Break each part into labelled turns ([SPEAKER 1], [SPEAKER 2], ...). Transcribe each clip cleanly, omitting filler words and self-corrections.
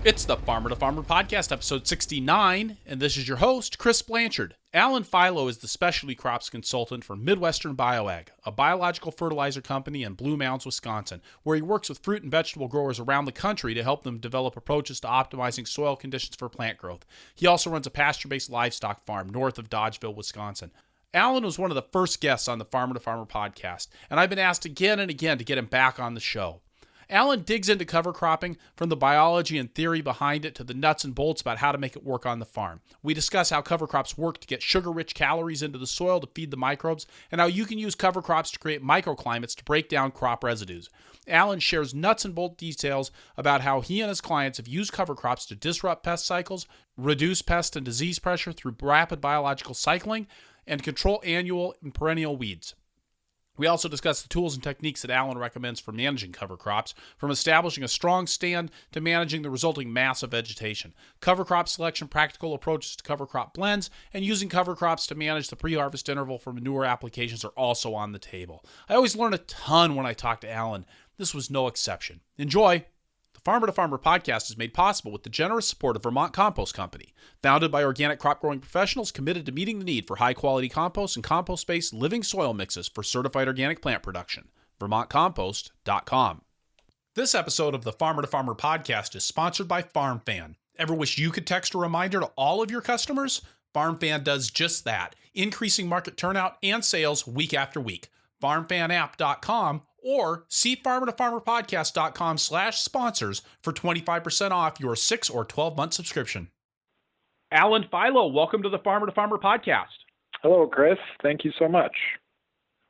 [SPEAKER 1] It's the Farmer to Farmer podcast, episode 69, and this is your host, Chris Blanchard. Alan Philo is the specialty crops consultant for Midwestern BioAg, a biological fertilizer company in Blue Mounds, Wisconsin, where he works with fruit and vegetable growers around the country to help them develop approaches to optimizing soil conditions for plant growth. He also runs a pasture-based livestock farm north of Dodgeville, Wisconsin. Alan was one of the first guests on the Farmer to Farmer podcast, and I've been asked again and again to get him back on the show. Alan digs into cover cropping, from the biology and theory behind it to the nuts and bolts about how to make it work on the farm. We discuss how cover crops work to get sugar-rich calories into the soil to feed the microbes, and how you can use cover crops to create microclimates to break down crop residues. Alan shares nuts and bolt details about how he and his clients have used cover crops to disrupt pest cycles, reduce pest and disease pressure through rapid biological cycling, and control annual and perennial weeds. We also discuss the tools and techniques that Alan recommends for managing cover crops, from establishing a strong stand to managing the resulting mass of vegetation. Cover crop selection, practical approaches to cover crop blends, and using cover crops to manage the pre-harvest interval for manure applications are also on the table. I always learn a ton when I talk to Alan. This was no exception. Enjoy! The Farmer to Farmer podcast is made possible with the generous support of Vermont Compost Company, founded by organic crop growing professionals committed to meeting the need for high quality compost and compost-based living soil mixes for certified organic plant production. VermontCompost.com. This episode of the Farmer to Farmer podcast is sponsored by FarmFan. Ever wish you could text a reminder to all of your customers? FarmFan does just that, increasing market turnout and sales week after week. FarmFanApp.com or see farmertofarmerpodcast.com/sponsors for 25% off your 6 or 12-month subscription. Alan Philo, welcome to the Farmer to Farmer podcast.
[SPEAKER 2] Hello, Chris. Thank you so much.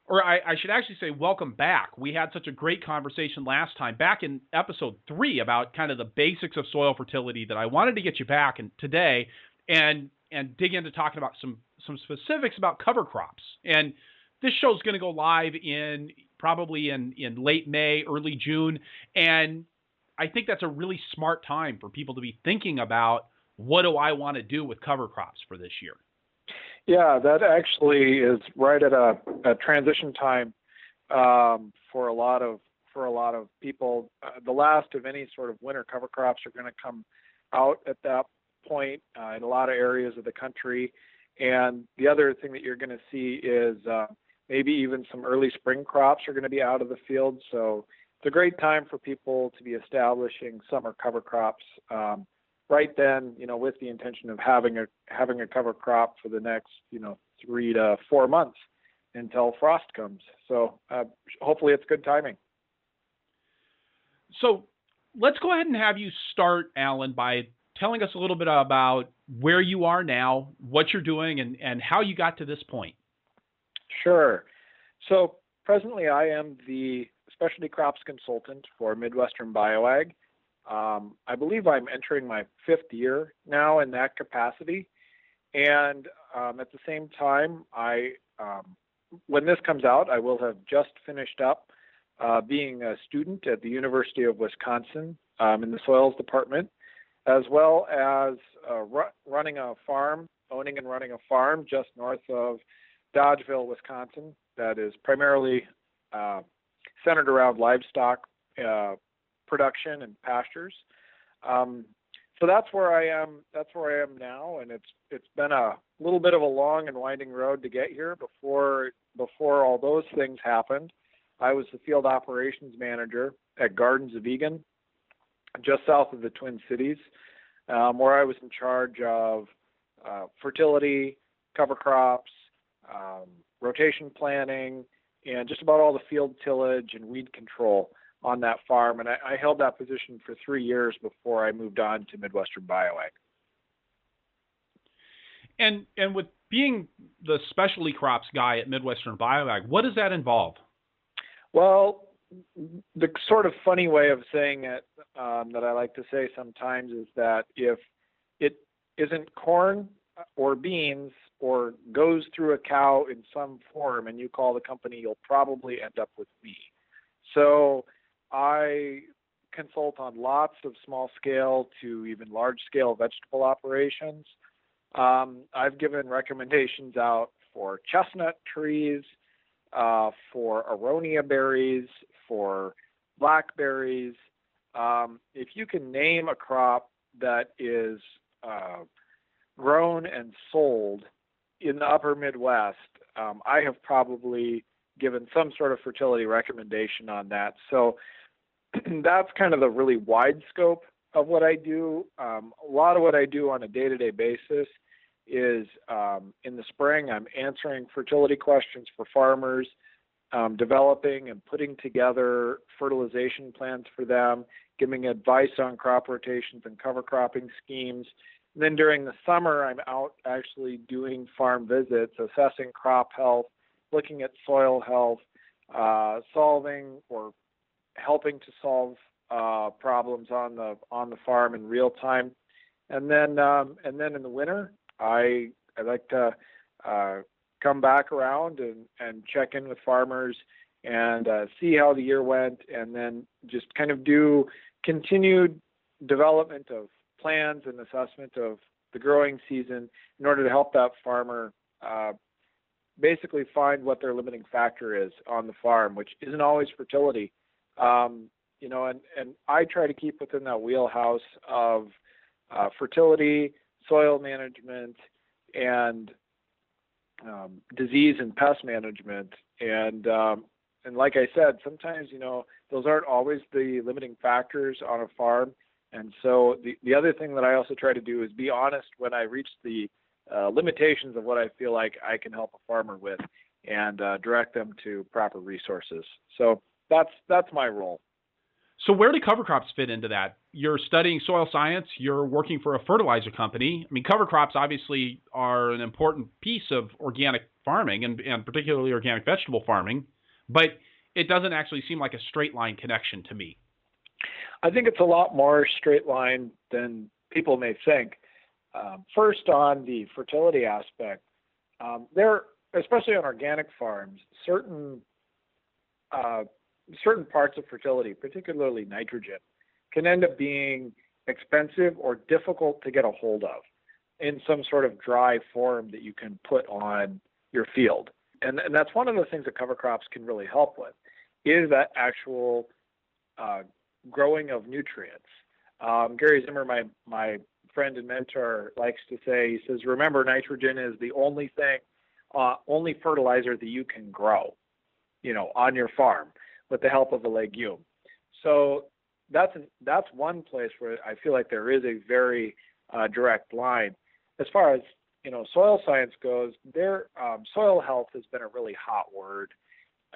[SPEAKER 1] Or I should actually say welcome back. We had such a great conversation last time, back in episode 3, about kind of the basics of soil fertility, that I wanted to get you back today and dig into talking about some specifics about cover crops. And this show is going to go live probably in late May, early June. And I think that's a really smart time for people to be thinking about, what do I want to do with cover crops for this year?
[SPEAKER 2] Yeah, that actually is right at a transition time for a lot of people. The last of any sort of winter cover crops are going to come out at that point in a lot of areas of the country. And the other thing that you're going to see is maybe even some early spring crops are going to be out of the field. So it's a great time for people to be establishing summer cover crops right then, with the intention of having a cover crop for the next, 3 to 4 months until frost comes. So hopefully it's good timing.
[SPEAKER 1] So let's go ahead and have you start, Alan, by telling us a little bit about where you are now, what you're doing, and how you got to this point.
[SPEAKER 2] Sure. So presently I am the specialty crops consultant for Midwestern BioAg. I believe I'm entering my 5th year now in that capacity. And at the same time, when this comes out, I will have just finished up being a student at the University of Wisconsin in the soils department, as well as owning and running a farm just north of Dodgeville, Wisconsin, that is primarily centered around livestock production and pastures. So that's where I am. That's where I am now, and it's been a little bit of a long and winding road to get here. Before all those things happened, I was the field operations manager at Gardens of Egan, just south of the Twin Cities, where I was in charge of fertility, cover crops, rotation planning, and just about all the field tillage and weed control on that farm. And I held that position for 3 years before I moved on to Midwestern BioAg.
[SPEAKER 1] And with being the specialty crops guy at Midwestern BioAg, what does that involve?
[SPEAKER 2] Well, the sort of funny way of saying it that I like to say sometimes is that if it isn't corn or beans or goes through a cow in some form and you call the company, you'll probably end up with me. So I consult on lots of small scale to even large scale vegetable operations. I've given recommendations out for chestnut trees, for aronia berries, for blackberries. If you can name a crop that is grown and sold in the upper Midwest, I have probably given some sort of fertility recommendation on that. So that's kind of the really wide scope of what I do. A lot of what I do on a day-to-day basis is in the spring, I'm answering fertility questions for farmers, developing and putting together fertilization plans for them, giving advice on crop rotations and cover cropping schemes. And then during the summer, I'm out actually doing farm visits, assessing crop health, looking at soil health, solving or helping to solve problems on the farm in real time. And then in the winter, I like to come back around and check in with farmers and see how the year went, and then just kind of do continued development of plans and assessment of the growing season in order to help that farmer basically find what their limiting factor is on the farm, which isn't always fertility. And I try to keep within that wheelhouse of fertility, soil management, and disease and pest management. And like I said, sometimes, those aren't always the limiting factors on a farm. And so the other thing that I also try to do is be honest when I reach the limitations of what I feel like I can help a farmer with, and direct them to proper resources. So that's my role.
[SPEAKER 1] So where do cover crops fit into that? You're studying soil science, you're working for a fertilizer company. I mean, cover crops obviously are an important piece of organic farming and particularly organic vegetable farming, but it doesn't actually seem like a straight line connection to me.
[SPEAKER 2] I think it's a lot more straight line than people may think. First, on the fertility aspect, there, especially on organic farms, certain parts of fertility, particularly nitrogen, can end up being expensive or difficult to get a hold of in some sort of dry form that you can put on your field. And that's one of the things that cover crops can really help with, is that actual growing of nutrients. Gary Zimmer, my friend and mentor, likes to say, he says, remember, nitrogen is the only fertilizer that you can grow, on your farm with the help of a legume. So that's one place where I feel like there is a very direct line. As far as soil science goes, soil health has been a really hot word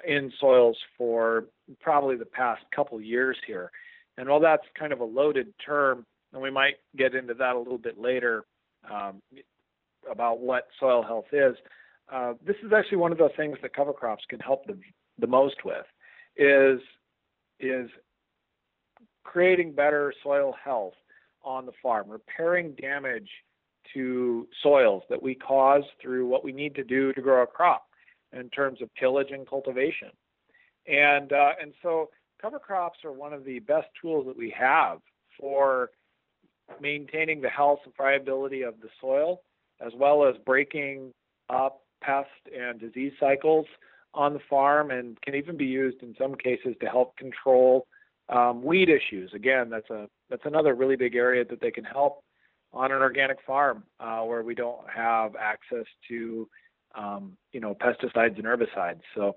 [SPEAKER 2] in soils for probably the past couple years here. And while that's kind of a loaded term, and we might get into that a little bit later about what soil health is, this is actually one of the things that cover crops can help the most with, is creating better soil health on the farm, repairing damage to soils that we cause through what we need to do to grow a crop in terms of tillage and cultivation. And so cover crops are one of the best tools that we have for maintaining the health and friability of the soil, as well as breaking up pest and disease cycles on the farm, and can even be used in some cases to help control weed issues. Again, that's another really big area that they can help on an organic farm where we don't have access to pesticides and herbicides. So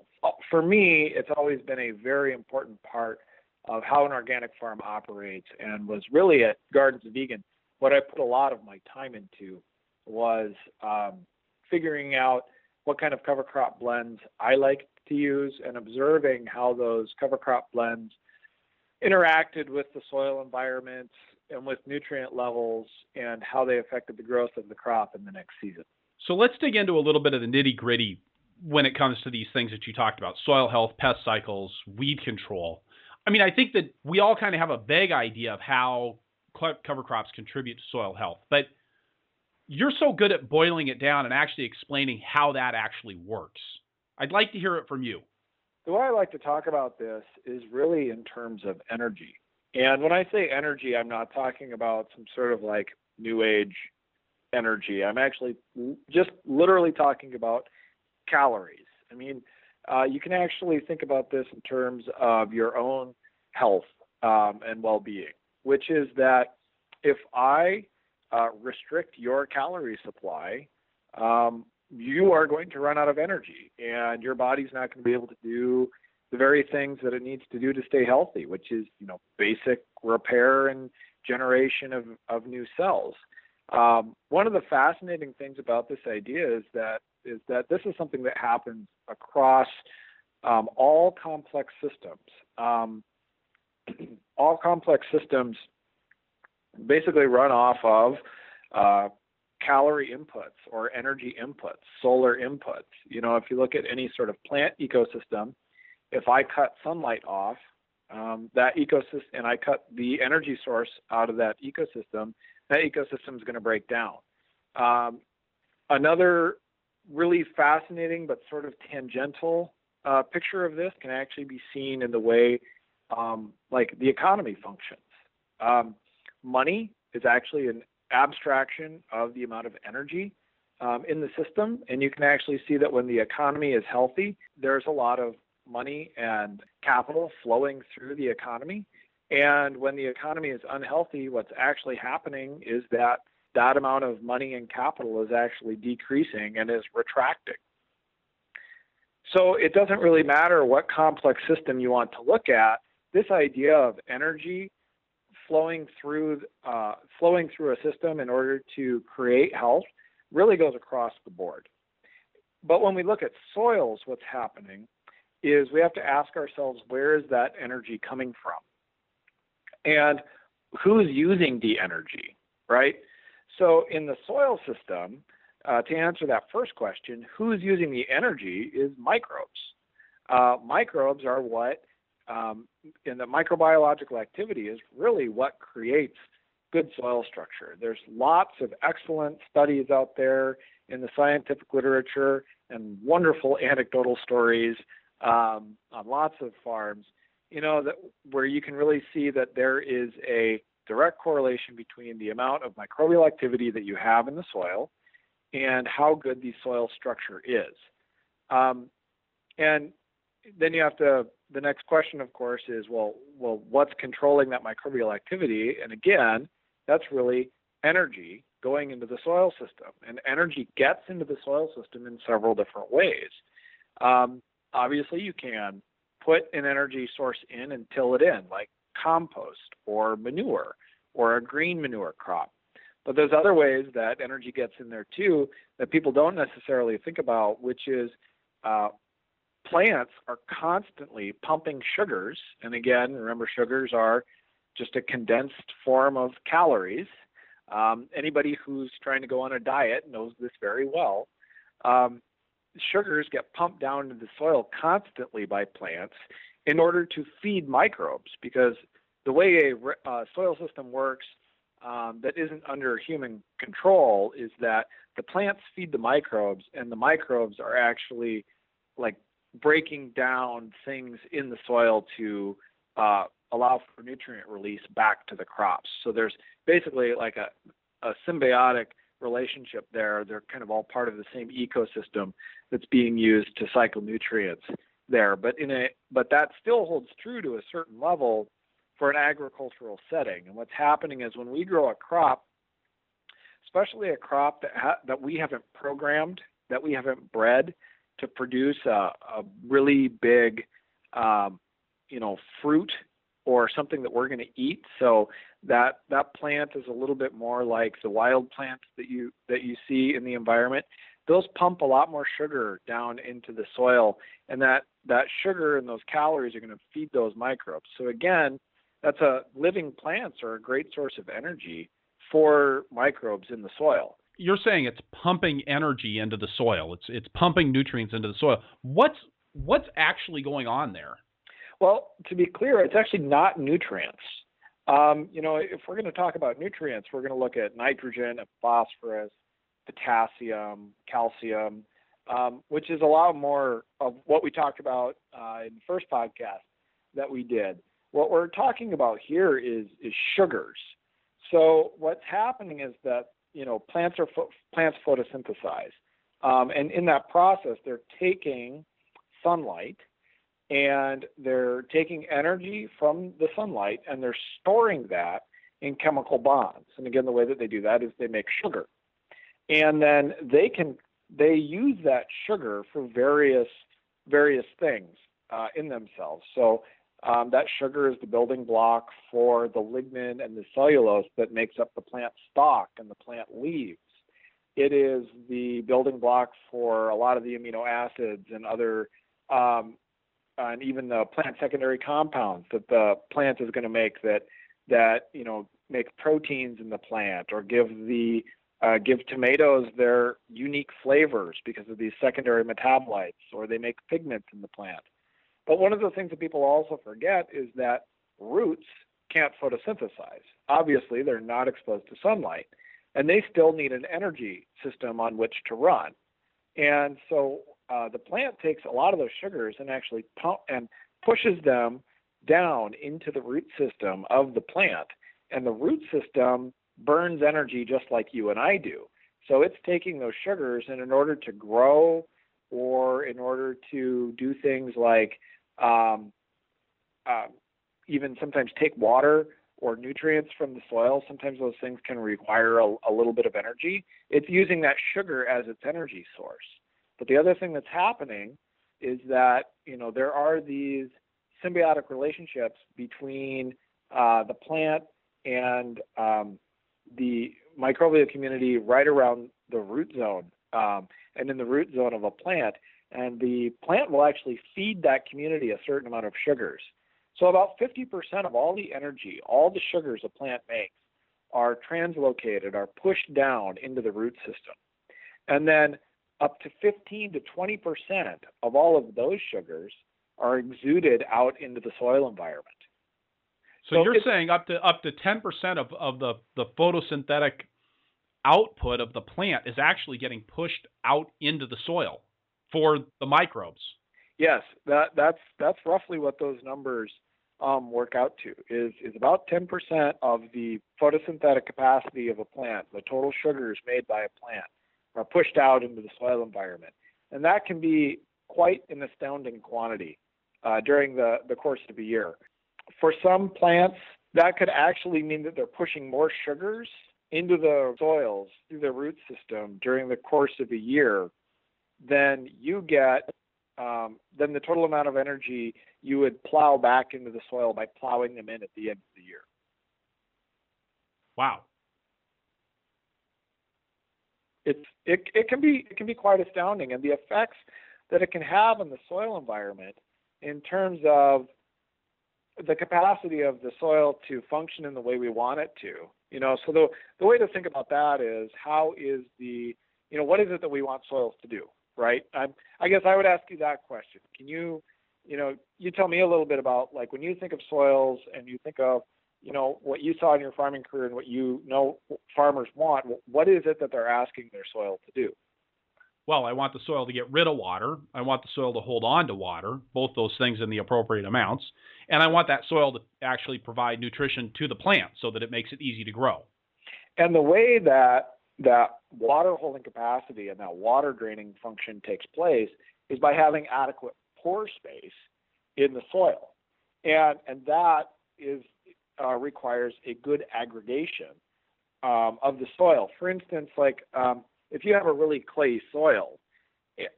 [SPEAKER 2] for me, it's always been a very important part of how an organic farm operates, and was really at Gardens Vegan. What I put a lot of my time into was figuring out what kind of cover crop blends I like to use, and observing how those cover crop blends interacted with the soil environment and with nutrient levels, and how they affected the growth of the crop in the next season.
[SPEAKER 1] So let's dig into a little bit of the nitty gritty when it comes to these things that you talked about: soil health, pest cycles, weed control. I mean, I think that we all kind of have a vague idea of how cover crops contribute to soil health, but you're so good at boiling it down and actually explaining how that actually works. I'd like to hear it from you.
[SPEAKER 2] The way I like to talk about this is really in terms of energy. And when I say energy, I'm not talking about some sort of like new age energy. I'm actually just literally talking about calories. I mean, you can actually think about this in terms of your own health and well-being, which is that if I restrict your calorie supply, you are going to run out of energy, and your body's not going to be able to do the very things that it needs to do to stay healthy, which is, basic repair and generation of new cells. One of the fascinating things about this idea is that this is something that happens across all complex systems. All complex systems basically run off of calorie inputs or energy inputs, solar inputs. If you look at any sort of plant ecosystem, if I cut sunlight off, that ecosystem, and I cut the energy source out of that ecosystem is going to break down. Another really fascinating but sort of tangential picture of this can actually be seen in the way like the economy functions. Money is actually an abstraction of the amount of energy in the system, and you can actually see that when the economy is healthy, there's a lot of money and capital flowing through the economy. And when the economy is unhealthy, what's actually happening is that amount of money and capital is actually decreasing and is retracting. So it doesn't really matter what complex system you want to look at. This idea of energy flowing through a system in order to create health really goes across the board. But when we look at soils, what's happening is we have to ask ourselves, where is that energy coming from? And who's using the energy, right? So in the soil system, to answer that first question, who's using the energy is microbes. Microbes are what, in the microbiological activity, is really what creates good soil structure. There's lots of excellent studies out there in the scientific literature and wonderful anecdotal stories on lots of farms, where you can really see that there is a direct correlation between the amount of microbial activity that you have in the soil and how good the soil structure is. And then the next question, of course, is, well, what's controlling that microbial activity? And again, that's really energy going into the soil system. And energy gets into the soil system in several different ways. Obviously, you can put an energy source in and till it in, like compost or manure or a green manure crop. But there's other ways that energy gets in there too that people don't necessarily think about, which is plants are constantly pumping sugars. And again, remember, sugars are just a condensed form of calories. Anybody who's trying to go on a diet knows this very well. Sugars get pumped down into the soil constantly by plants in order to feed microbes, because the way a soil system works that isn't under human control is that the plants feed the microbes, and the microbes are actually like breaking down things in the soil to allow for nutrient release back to the crops. So there's basically like a symbiotic relationship there. They're kind of all part of the same ecosystem that's being used to cycle nutrients there. But that still holds true to a certain level for an agricultural setting. And what's happening is when we grow a crop, especially a crop that we haven't programmed, that we haven't bred to produce a really big, fruit or something that we're going to eat. So that plant is a little bit more like the wild plants that you see in the environment. Those pump a lot more sugar down into the soil, and that sugar and those calories are going to feed those microbes. So again, living plants are a great source of energy for microbes in the soil.
[SPEAKER 1] You're saying it's pumping energy into the soil. It's pumping nutrients into the soil. What's actually going on there?
[SPEAKER 2] Well, to be clear, it's actually not nutrients. If we're going to talk about nutrients, we're going to look at nitrogen and phosphorus, potassium, calcium, which is a lot more of what we talked about in the first podcast that we did. What we're talking about here is sugars. So what's happening is that plants photosynthesize, and in that process, they're taking sunlight and they're taking energy from the sunlight and they're storing that in chemical bonds. And again, the way that they do that is they make sugar. And then they use that sugar for various things in themselves. So that sugar is the building block for the lignin and the cellulose that makes up the plant stalk and the plant leaves. It is the building block for a lot of the amino acids and other, and even the plant secondary compounds that the plant is going to make that make proteins in the plant, or give tomatoes their unique flavors because of these secondary metabolites, or they make pigments in the plant. But one of the things that people also forget is that roots can't photosynthesize. Obviously, they're not exposed to sunlight, and they still need an energy system on which to run. And so the plant takes a lot of those sugars and actually pushes them down into the root system of the plant. And the root system burns energy just like you and I do. So it's taking those sugars, and in order to grow, or in order to do things like even sometimes take water or nutrients from the soil, sometimes those things can require a little bit of energy. It's using that sugar as its energy source. But the other thing that's happening is that, there are these symbiotic relationships between the plant and the microbial community right around the root zone, and in the root zone of a plant. And the plant will actually feed that community a certain amount of sugars. So about 50% of all the energy, all the sugars a plant makes, are translocated, are pushed down into the root system. And then up to 15 to 20% of all of those sugars are exuded out into the soil environment.
[SPEAKER 1] So you're saying up to 10% of the photosynthetic output of the plant is actually getting pushed out into the soil for the microbes.
[SPEAKER 2] Yes, that's roughly what those numbers work out to. Is about 10% of the photosynthetic capacity of a plant, the total sugars made by a plant, are pushed out into the soil environment, and that can be quite an astounding quantity during the course of a year. For some plants, that could actually mean that they're pushing more sugars into the soils through the root system during the course of a year than you get, than the total amount of energy you would plow back into the soil by plowing them in at the end of the year.
[SPEAKER 1] Wow.
[SPEAKER 2] It can be quite astounding, and the effects that it can have on the soil environment in terms of the capacity of the soil to function in the way we want it to. So the way to think about that is, how is what is it that we want soils to do, right? I guess I would ask you that question. Can you tell me a little bit about, like, when you think of soils and you think of, what you saw in your farming career and what farmers want, what is it that they're asking their soil to do?
[SPEAKER 1] Well, I want the soil to get rid of water. I want the soil to hold on to water, both those things in the appropriate amounts. And I want that soil to actually provide nutrition to the plant so that it makes it easy to grow.
[SPEAKER 2] And the way that water holding capacity and that water draining function takes place is by having adequate pore space in the soil. And that requires a good aggregation of the soil. For instance, if you have a really clay soil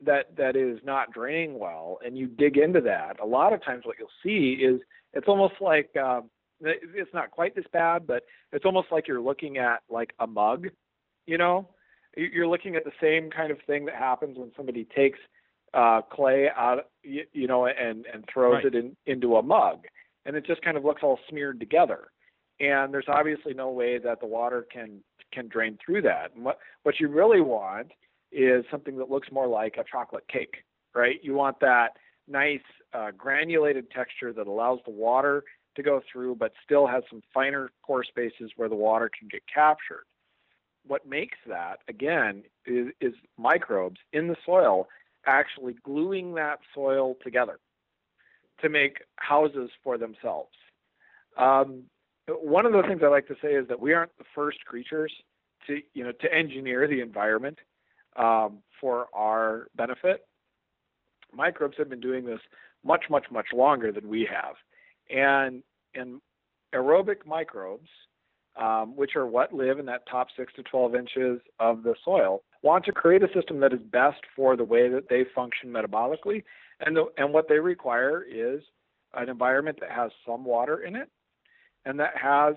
[SPEAKER 2] that is not draining well, and you dig into that, a lot of times what you'll see is it's almost like, it's not quite this bad, but it's almost like you're looking at like a mug. You're looking at the same kind of thing that happens when somebody takes clay out, and throws
[SPEAKER 1] right.
[SPEAKER 2] it into a mug, and it just kind of looks all smeared together. And there's obviously no way that the water can drain through that. And what you really want is something that looks more like a chocolate cake, right? You want that nice granulated texture that allows the water to go through, but still has some finer pore spaces where the water can get captured. What makes that, again, is microbes in the soil actually gluing that soil together to make houses for themselves. One of the things I like to say is that we aren't the first creatures to engineer the environment for our benefit. Microbes have been doing this much, much, much longer than we have. And aerobic microbes which are what live in that top 6 to 12 inches of the soil, want to create a system that is best for the way that they function metabolically. And what they require is an environment that has some water in it and that has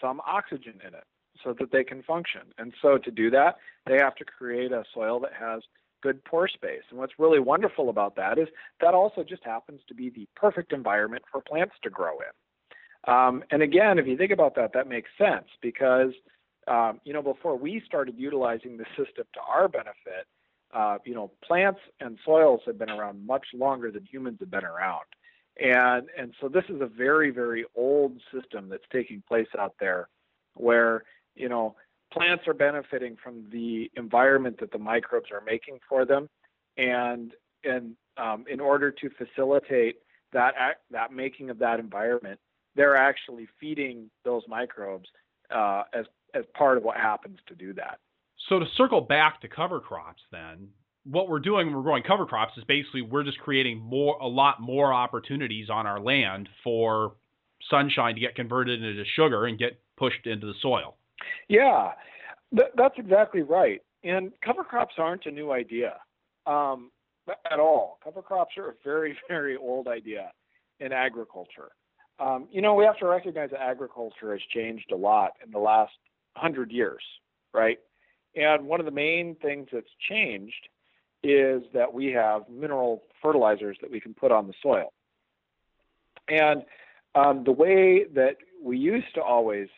[SPEAKER 2] some oxygen in it so that they can function. And so to do that, they have to create a soil that has good pore space. And what's really wonderful about that is that also just happens to be the perfect environment for plants to grow in. And again, if you think about that, that makes sense because, before we started utilizing the system to our benefit, plants and soils have been around much longer than humans have been around. And so this is a very, very old system that's taking place out there where, plants are benefiting from the environment that the microbes are making for them. And in order to facilitate that making of that environment, they're actually feeding those microbes as part of what happens to do that.
[SPEAKER 1] So to circle back to cover crops then, what we're doing when we're growing cover crops is basically we're just creating a lot more opportunities on our land for sunshine to get converted into sugar and get pushed into the soil.
[SPEAKER 2] Yeah, that's exactly right. And cover crops aren't a new idea at all. Cover crops are a very, very old idea in agriculture. We have to recognize that agriculture has changed a lot in the last 100 years, right? And one of the main things that's changed is that we have mineral fertilizers that we can put on the soil. And the way that we used to always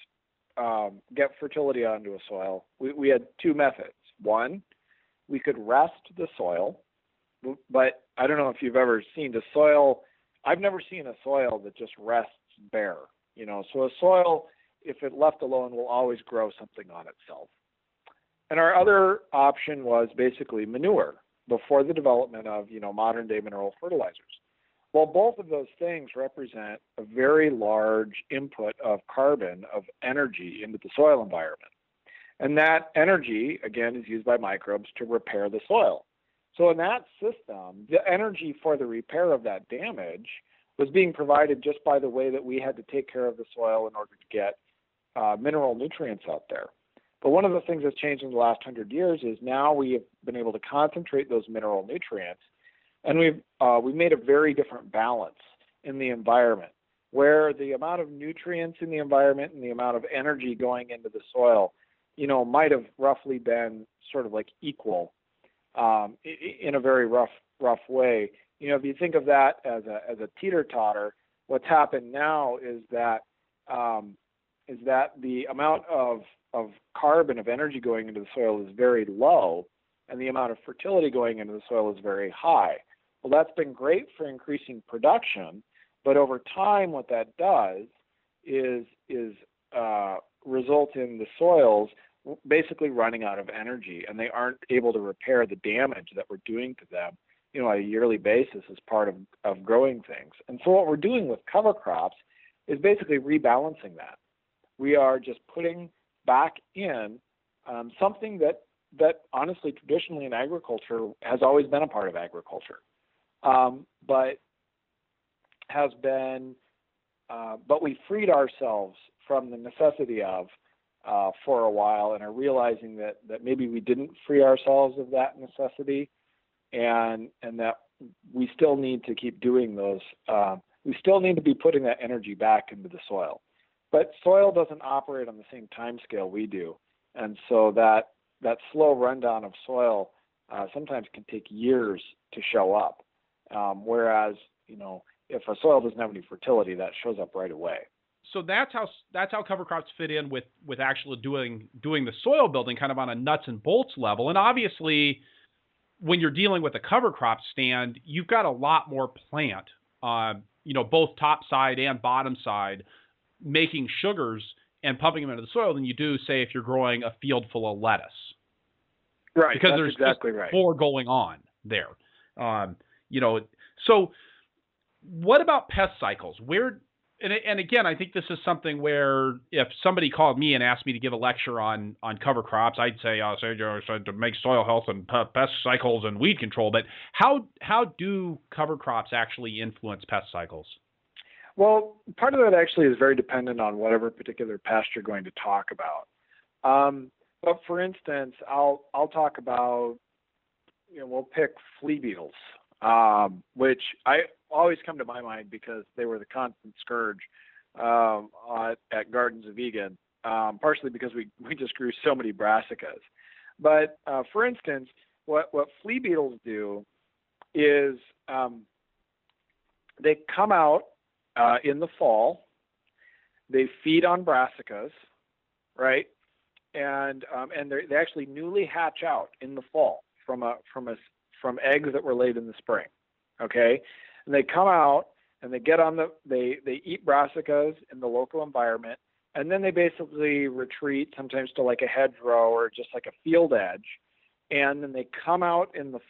[SPEAKER 2] get fertility onto a soil, we had two methods. One, we could rest the soil, but I don't know if you've ever seen the soil. I've never seen a soil that just rests bare. So a soil, if it left alone, will always grow something on itself. And our other option was basically manure before the development of, modern day mineral fertilizers. Well, both of those things represent a very large input of carbon, of energy into the soil environment. And that energy, again, is used by microbes to repair the soil. So in that system, the energy for the repair of that damage was being provided just by the way that we had to take care of the soil in order to get mineral nutrients out there. But one of the things that's changed in the last 100 years is now we have been able to concentrate those mineral nutrients, and we've made a very different balance in the environment, where the amount of nutrients in the environment and the amount of energy going into the soil, might have roughly been sort of like equal in a very rough way. If you think of that as a teeter-totter, what's happened now is that the amount of carbon, of energy going into the soil is very low, and the amount of fertility going into the soil is very high. Well, that's been great for increasing production, but over time what that does is result in the soils basically running out of energy, and they aren't able to repair the damage that we're doing to them, on a yearly basis as part of growing things. And so what we're doing with cover crops is basically rebalancing that. We are just putting back in something that honestly, traditionally in agriculture, has always been a part of agriculture, but we freed ourselves from the necessity of for a while, and are realizing that maybe we didn't free ourselves of that necessity, and that we still need to keep doing those. We still need to be putting that energy back into the soil. But soil doesn't operate on the same time scale we do. And so that slow rundown of soil sometimes can take years to show up. Whereas, if a soil doesn't have any fertility, that shows up right away.
[SPEAKER 1] So that's how cover crops fit in with actually doing the soil building kind of on a nuts and bolts level. And obviously, when you're dealing with a cover crop stand, you've got a lot more plant, both top side and bottom side, making sugars and pumping them into the soil than you do, say, if you're growing a field full of lettuce.
[SPEAKER 2] Right.
[SPEAKER 1] Because
[SPEAKER 2] that's
[SPEAKER 1] there's
[SPEAKER 2] exactly
[SPEAKER 1] just
[SPEAKER 2] right.
[SPEAKER 1] more going on there. So what about pest cycles? And again, I think this is something where if somebody called me and asked me to give a lecture on cover crops, I'd say, to make soil health and pest cycles and weed control. But how do cover crops actually influence pest cycles?
[SPEAKER 2] Well, part of that actually is very dependent on whatever particular pest you're going to talk about. But for instance, I'll talk about, we'll pick flea beetles, which I always come to my mind because they were the constant scourge at Gardens of Vegan, partially because we just grew so many brassicas. But for instance, what flea beetles do is they come out in the fall. They feed on brassicas, right? And they actually newly hatch out in the fall from eggs that were laid in the spring. Okay, and they come out and they get on they eat brassicas in the local environment, and then they basically retreat sometimes to like a hedgerow or just like a field edge, and then they come out in the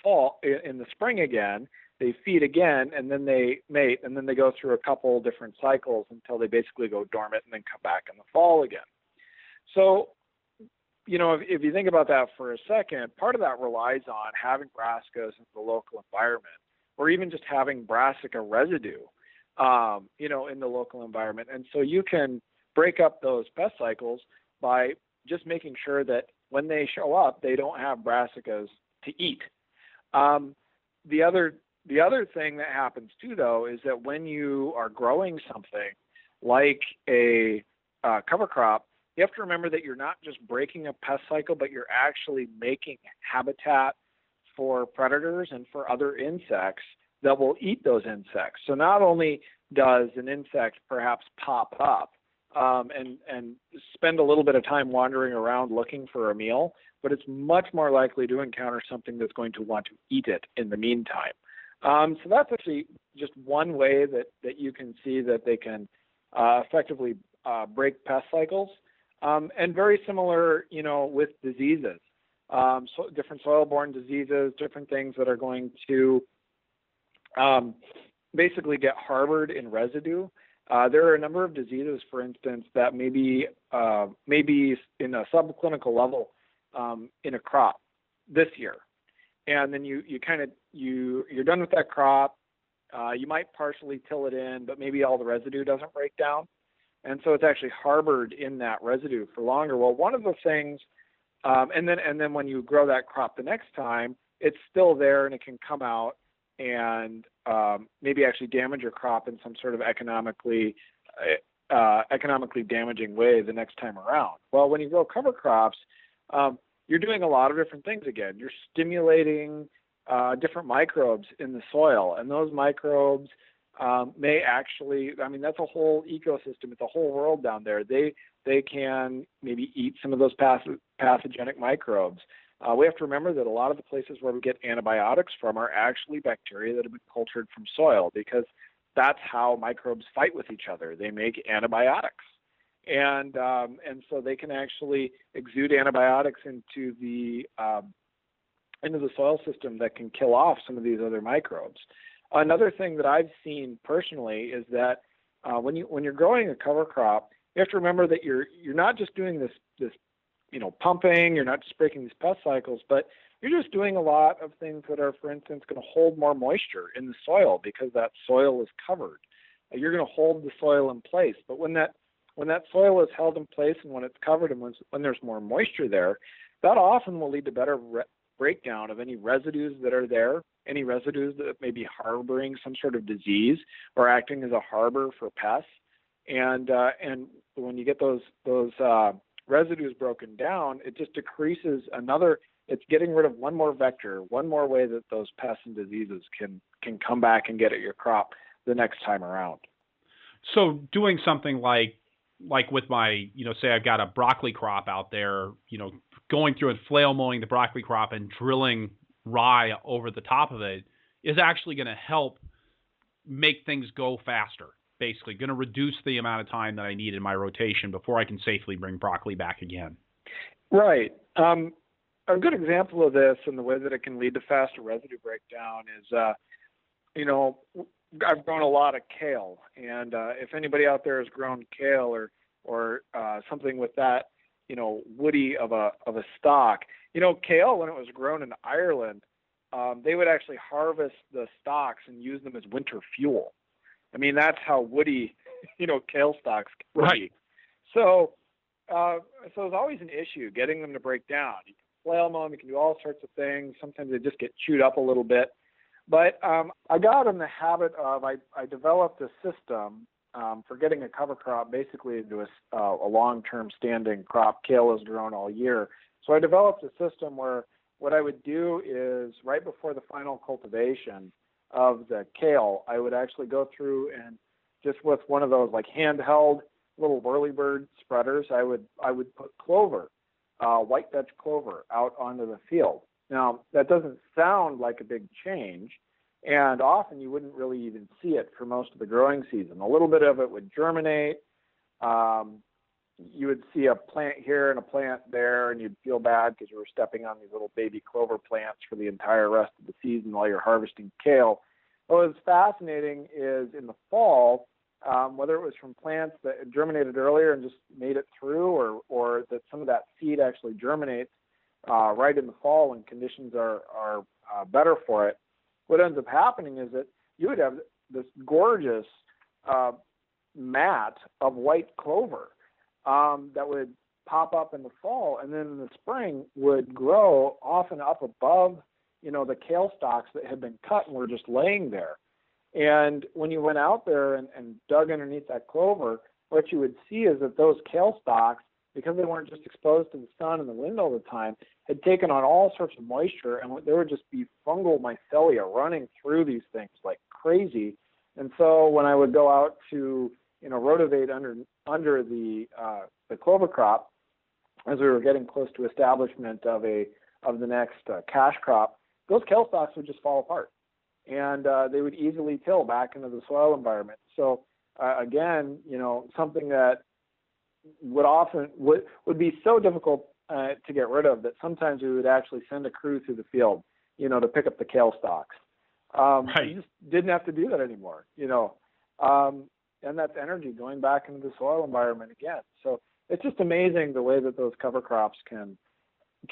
[SPEAKER 2] spring again. They feed again, and then they mate, and then they go through a couple different cycles until they basically go dormant and then come back in the fall again. So, if you think about that for a second, part of that relies on having brassicas in the local environment, or even just having brassica residue, in the local environment. And so you can break up those pest cycles by just making sure that when they show up, they don't have brassicas to eat. The other thing that happens too, though, is that when you are growing something like a cover crop, you have to remember that you're not just breaking a pest cycle, but you're actually making habitat for predators and for other insects that will eat those insects. So not only does an insect perhaps pop up and spend a little bit of time wandering around looking for a meal, but it's much more likely to encounter something that's going to want to eat it in the meantime. So that's actually just one way that you can see that they can effectively break pest cycles. And very similar, with diseases, so different soil-borne diseases, different things that are going to basically get harbored in residue. There are a number of diseases, for instance, that may be in a subclinical level in a crop this year, and then you're done with that crop. You might partially till it in, but maybe all the residue doesn't break down. And so it's actually harbored in that residue for longer. Well, one of the things, and then when you grow that crop the next time, it's still there and it can come out and maybe actually damage your crop in some sort of economically damaging way the next time around. Well, when you grow cover crops, you're doing a lot of different things again. You're stimulating different microbes in the soil, and those microbes may actually, that's a whole ecosystem. It's a whole world down there. They can maybe eat some of those pathogenic microbes. We have to remember that a lot of the places where we get antibiotics from are actually bacteria that have been cultured from soil, because that's how microbes fight with each other. They make antibiotics. And so they can actually exude antibiotics into the soil system that can kill off some of these other microbes. Another thing that I've seen personally is that when you're growing a cover crop, you have to remember that you're not just doing this pumping, you're not just breaking these pest cycles, but you're just doing a lot of things that are, for instance, going to hold more moisture in the soil because that soil is covered. You're going to hold the soil in place, but when that soil is held in place and when it's covered and when there's more moisture there, that often will lead to better breakdown of any residues that are there, any residues that may be harboring some sort of disease or acting as a harbor for pests. And when you get those residues broken down, it just decreases it's getting rid of one more vector, one more way that those pests and diseases can come back and get at your crop the next time around.
[SPEAKER 1] So doing something like with my, say I've got a broccoli crop out there, going through and flail mowing the broccoli crop and drilling rye over the top of it is actually going to help make things go faster. Basically going to reduce the amount of time that I need in my rotation before I can safely bring broccoli back again.
[SPEAKER 2] Right. A good example of this and the way that it can lead to faster residue breakdown is, I've grown a lot of kale, and if anybody out there has grown kale or something with that, woody of a stalk, kale, when it was grown in Ireland, they would actually harvest the stalks and use them as winter fuel. I mean, that's how woody, kale stalks can
[SPEAKER 1] Right.
[SPEAKER 2] be. So, it's always an issue getting them to break down. You can flail them, you can do all sorts of things. Sometimes they just get chewed up a little bit. But I got in the habit of, I developed a system for getting a cover crop basically into a long-term standing crop. Kale is grown all year. So I developed a system where what I would do is right before the final cultivation of the kale, I would actually go through and just with one of those like handheld little whirlybird spreaders, I would put clover, white Dutch clover, out onto the field. Now, that doesn't sound like a big change, and often you wouldn't really even see it for most of the growing season. A little bit of it would germinate. You would see a plant here and a plant there, and you'd feel bad because you were stepping on these little baby clover plants for the entire rest of the season while you're harvesting kale. What was fascinating is in the fall, whether it was from plants that germinated earlier and just made it through, or that some of that seed actually germinates right in the fall when conditions are better for it, what ends up happening is that you would have this gorgeous mat of white clover that would pop up in the fall, and then in the spring would grow often up above, the kale stalks that had been cut and were just laying there. And when you went out there and dug underneath that clover, what you would see is that those kale stalks, because they weren't just exposed to the sun and the wind all the time, had taken on all sorts of moisture, and there would just be fungal mycelia running through these things like crazy. And so when I would go out to, rotivate under the clover crop, as we were getting close to establishment of the next cash crop, those kale stalks would just fall apart, and they would easily till back into the soil environment. So again, something that would be so difficult to get rid of that sometimes we would actually send a crew through the field, to pick up the kale stalks.
[SPEAKER 1] Right.
[SPEAKER 2] You just didn't have to do that anymore, and that's energy going back into the soil environment again. So it's just amazing the way that those cover crops can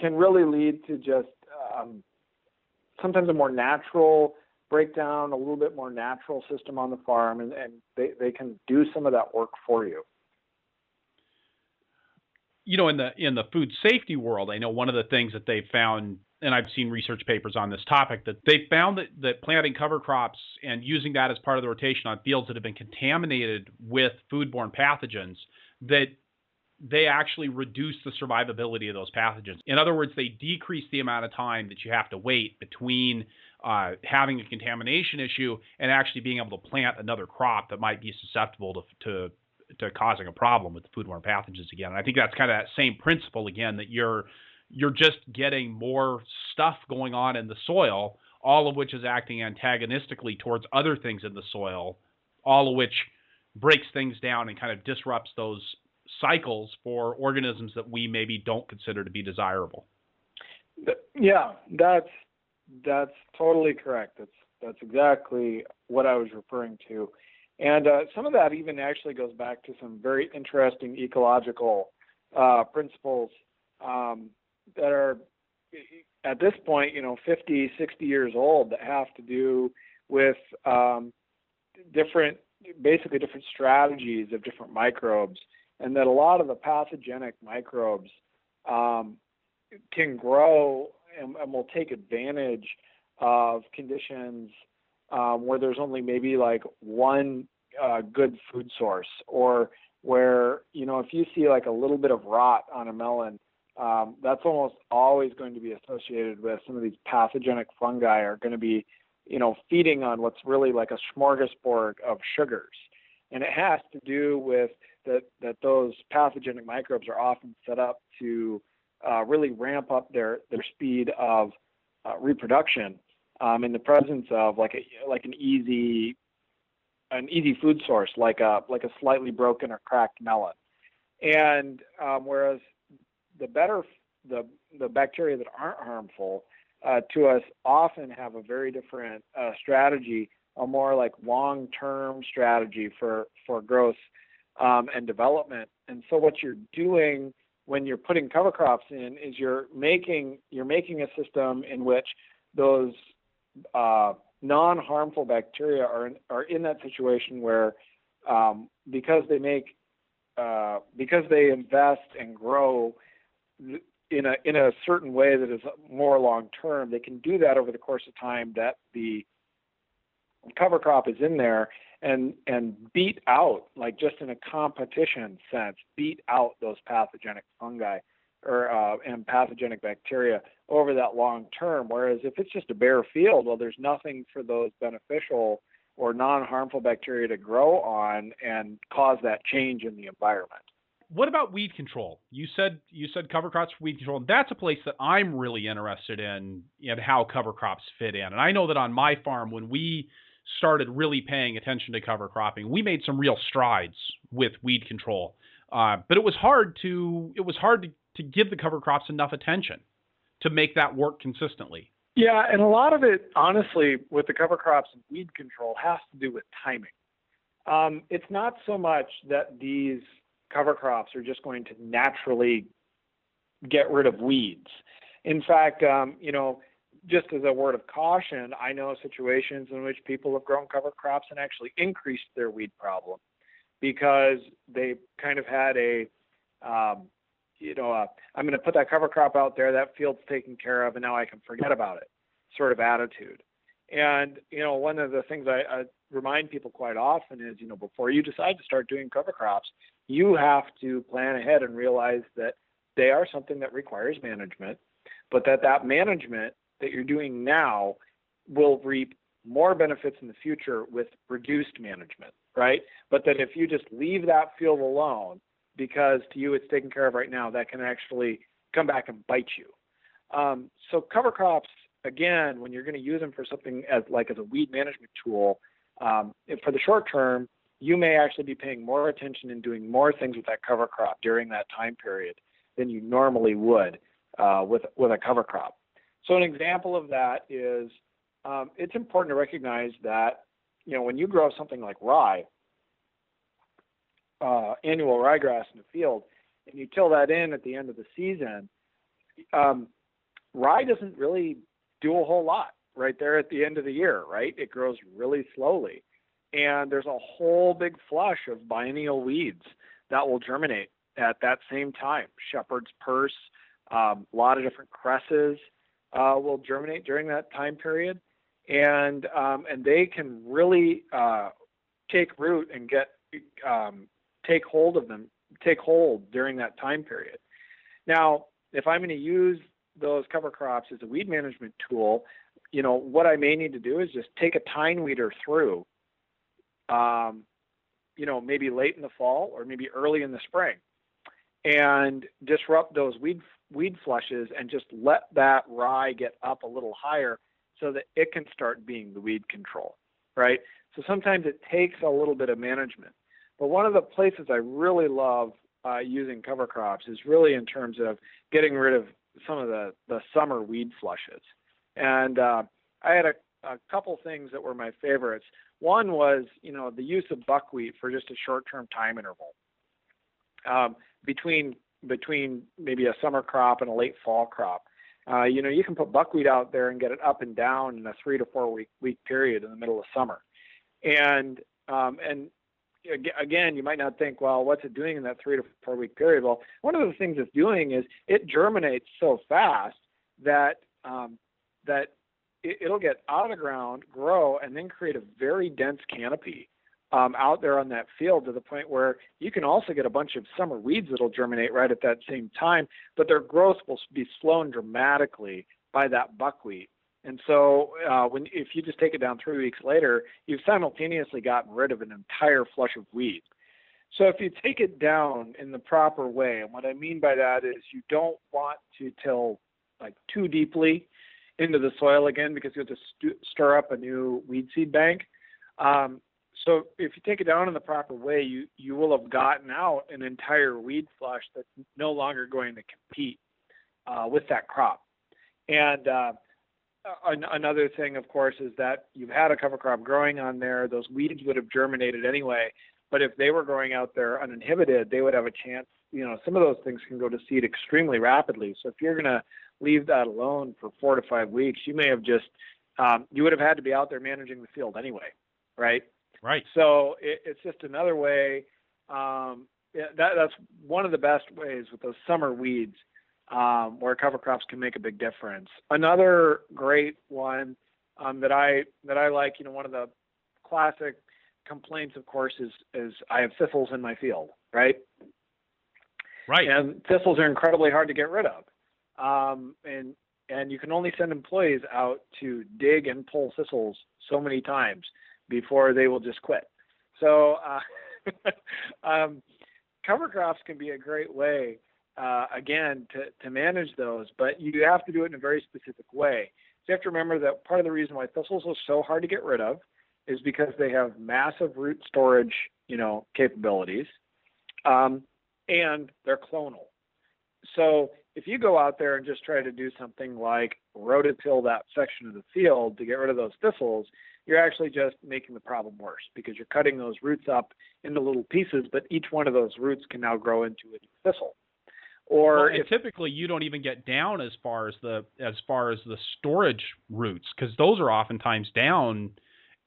[SPEAKER 2] really lead to just sometimes a more natural breakdown, a little bit more natural system on the farm, and they can do some of that work for you.
[SPEAKER 1] In the food safety world, I know one of the things that they've found, and I've seen research papers on this topic, that they found that planting cover crops and using that as part of the rotation on fields that have been contaminated with foodborne pathogens, that they actually reduce the survivability of those pathogens. In other words, they decrease the amount of time that you have to wait between having a contamination issue and actually being able to plant another crop that might be susceptible to causing a problem with the foodborne pathogens again. And I think that's kind of that same principle again, that you're just getting more stuff going on in the soil, all of which is acting antagonistically towards other things in the soil, all of which breaks things down and kind of disrupts those cycles for organisms that we maybe don't consider to be desirable.
[SPEAKER 2] Yeah, that's totally correct. That's exactly what I was referring to. And some of that even actually goes back to some very interesting ecological principles that are, at this point, 50, 60 years old, that have to do with different strategies of different microbes, and that a lot of the pathogenic microbes can grow and will take advantage of conditions where there's only maybe like one good food source, or where, if you see like a little bit of rot on a melon, that's almost always going to be associated with some of these pathogenic fungi are going to be, feeding on what's really like a smorgasbord of sugars. And it has to do with that those pathogenic microbes are often set up to really ramp up their speed of reproduction in the presence of like an easy food source, like a slightly broken or cracked melon. And whereas the bacteria that aren't harmful to us often have a very different strategy, a more like long-term strategy for growth and development. And so what you're doing when you're putting cover crops in is you're making a system in which those non-harmful bacteria are in that situation where because they invest and grow in a certain way that is more long-term, they can do that over the course of time that the cover crop is in there and beat out, like just in a competition sense, beat out those pathogenic fungi and pathogenic bacteria over that long term. Whereas if it's just a bare field, well, there's nothing for those beneficial or non-harmful bacteria to grow on and cause that change in the environment.
[SPEAKER 1] What about weed control? You said cover crops for weed control. And that's a place that I'm really interested in how cover crops fit in. And I know that on my farm, when we started really paying attention to cover cropping, we made some real strides with weed control. But it was hard to give the cover crops enough attention to make that work consistently.
[SPEAKER 2] Yeah, and a lot of it, honestly, with the cover crops and weed control has to do with timing. It's not so much that these cover crops are just going to naturally get rid of weeds. In fact, just as a word of caution, I know situations in which people have grown cover crops and actually increased their weed problem because they kind of had I'm going to put that cover crop out there, that field's taken care of, and now I can forget about it sort of attitude. And, one of the things I remind people quite often is, before you decide to start doing cover crops, you have to plan ahead and realize that they are something that requires management, but that management that you're doing now will reap more benefits in the future with reduced management, right? But that if you just leave that field alone, because to you it's taken care of right now, that can actually come back and bite you. So cover crops, again, when you're going to use them for something as a weed management tool, for the short term, you may actually be paying more attention and doing more things with that cover crop during that time period than you normally would with a cover crop. So an example of that is it's important to recognize that, when you grow something like rye, annual ryegrass in the field, and you till that in at the end of the season, rye doesn't really do a whole lot right there at the end of the year, right? It grows really slowly. And there's a whole big flush of biennial weeds that will germinate at that same time. Shepherd's purse, a lot of different cresses will germinate during that time period. And they can really take root and take hold during that time period. Now, if I'm going to use those cover crops as a weed management tool, what I may need to do is just take a tine weeder through, maybe late in the fall or maybe early in the spring, and disrupt those weed flushes and just let that rye get up a little higher so that it can start being the weed control, right? So sometimes it takes a little bit of management. But one of the places I really love using cover crops is really in terms of getting rid of some of the summer weed flushes. And I had a couple things that were my favorites. One was, the use of buckwheat for just a short-term time interval between maybe a summer crop and a late fall crop. You can put buckwheat out there and get it up and down in a 3 to 4 week period in the middle of summer. And again, you might not think, well, what's it doing in that 3 to 4 week period? Well, one of the things it's doing is it germinates so fast that it'll get out of the ground, grow, and then create a very dense canopy out there on that field to the point where you can also get a bunch of summer weeds that'll germinate right at that same time, but their growth will be slowed dramatically by that buckwheat. And so if you just take it down 3 weeks later, you've simultaneously gotten rid of an entire flush of weeds. So if you take it down in the proper way, and what I mean by that is you don't want to till too deeply into the soil again because you'll just stir up a new weed seed bank. So if you take it down in the proper way, you will have gotten out an entire weed flush that's no longer going to compete with that crop. And another thing, of course, is that you've had a cover crop growing on there. Those weeds would have germinated anyway. But if they were growing out there uninhibited, they would have a chance. Some of those things can go to seed extremely rapidly. So if you're going to leave that alone for 4 to 5 weeks, you may have just you would have had to be out there managing the field anyway, right?
[SPEAKER 1] Right.
[SPEAKER 2] So it's just another way. That's one of the best ways with those summer weeds, where cover crops can make a big difference. Another great one that I like, one of the classic complaints, of course, is I have thistles in my field, right?
[SPEAKER 1] Right.
[SPEAKER 2] And thistles are incredibly hard to get rid of. And you can only send employees out to dig and pull thistles so many times before they will just quit. So cover crops can be a great way, again, to manage those, but you have to do it in a very specific way. So you have to remember that part of the reason why thistles are so hard to get rid of is because they have massive root storage, capabilities, and they're clonal. So if you go out there and just try to do something like rototill that section of the field to get rid of those thistles, you're actually just making the problem worse because you're cutting those roots up into little pieces, but each one of those roots can now grow into a new thistle.
[SPEAKER 1] And typically you don't even get down as far as the storage roots, because those are oftentimes down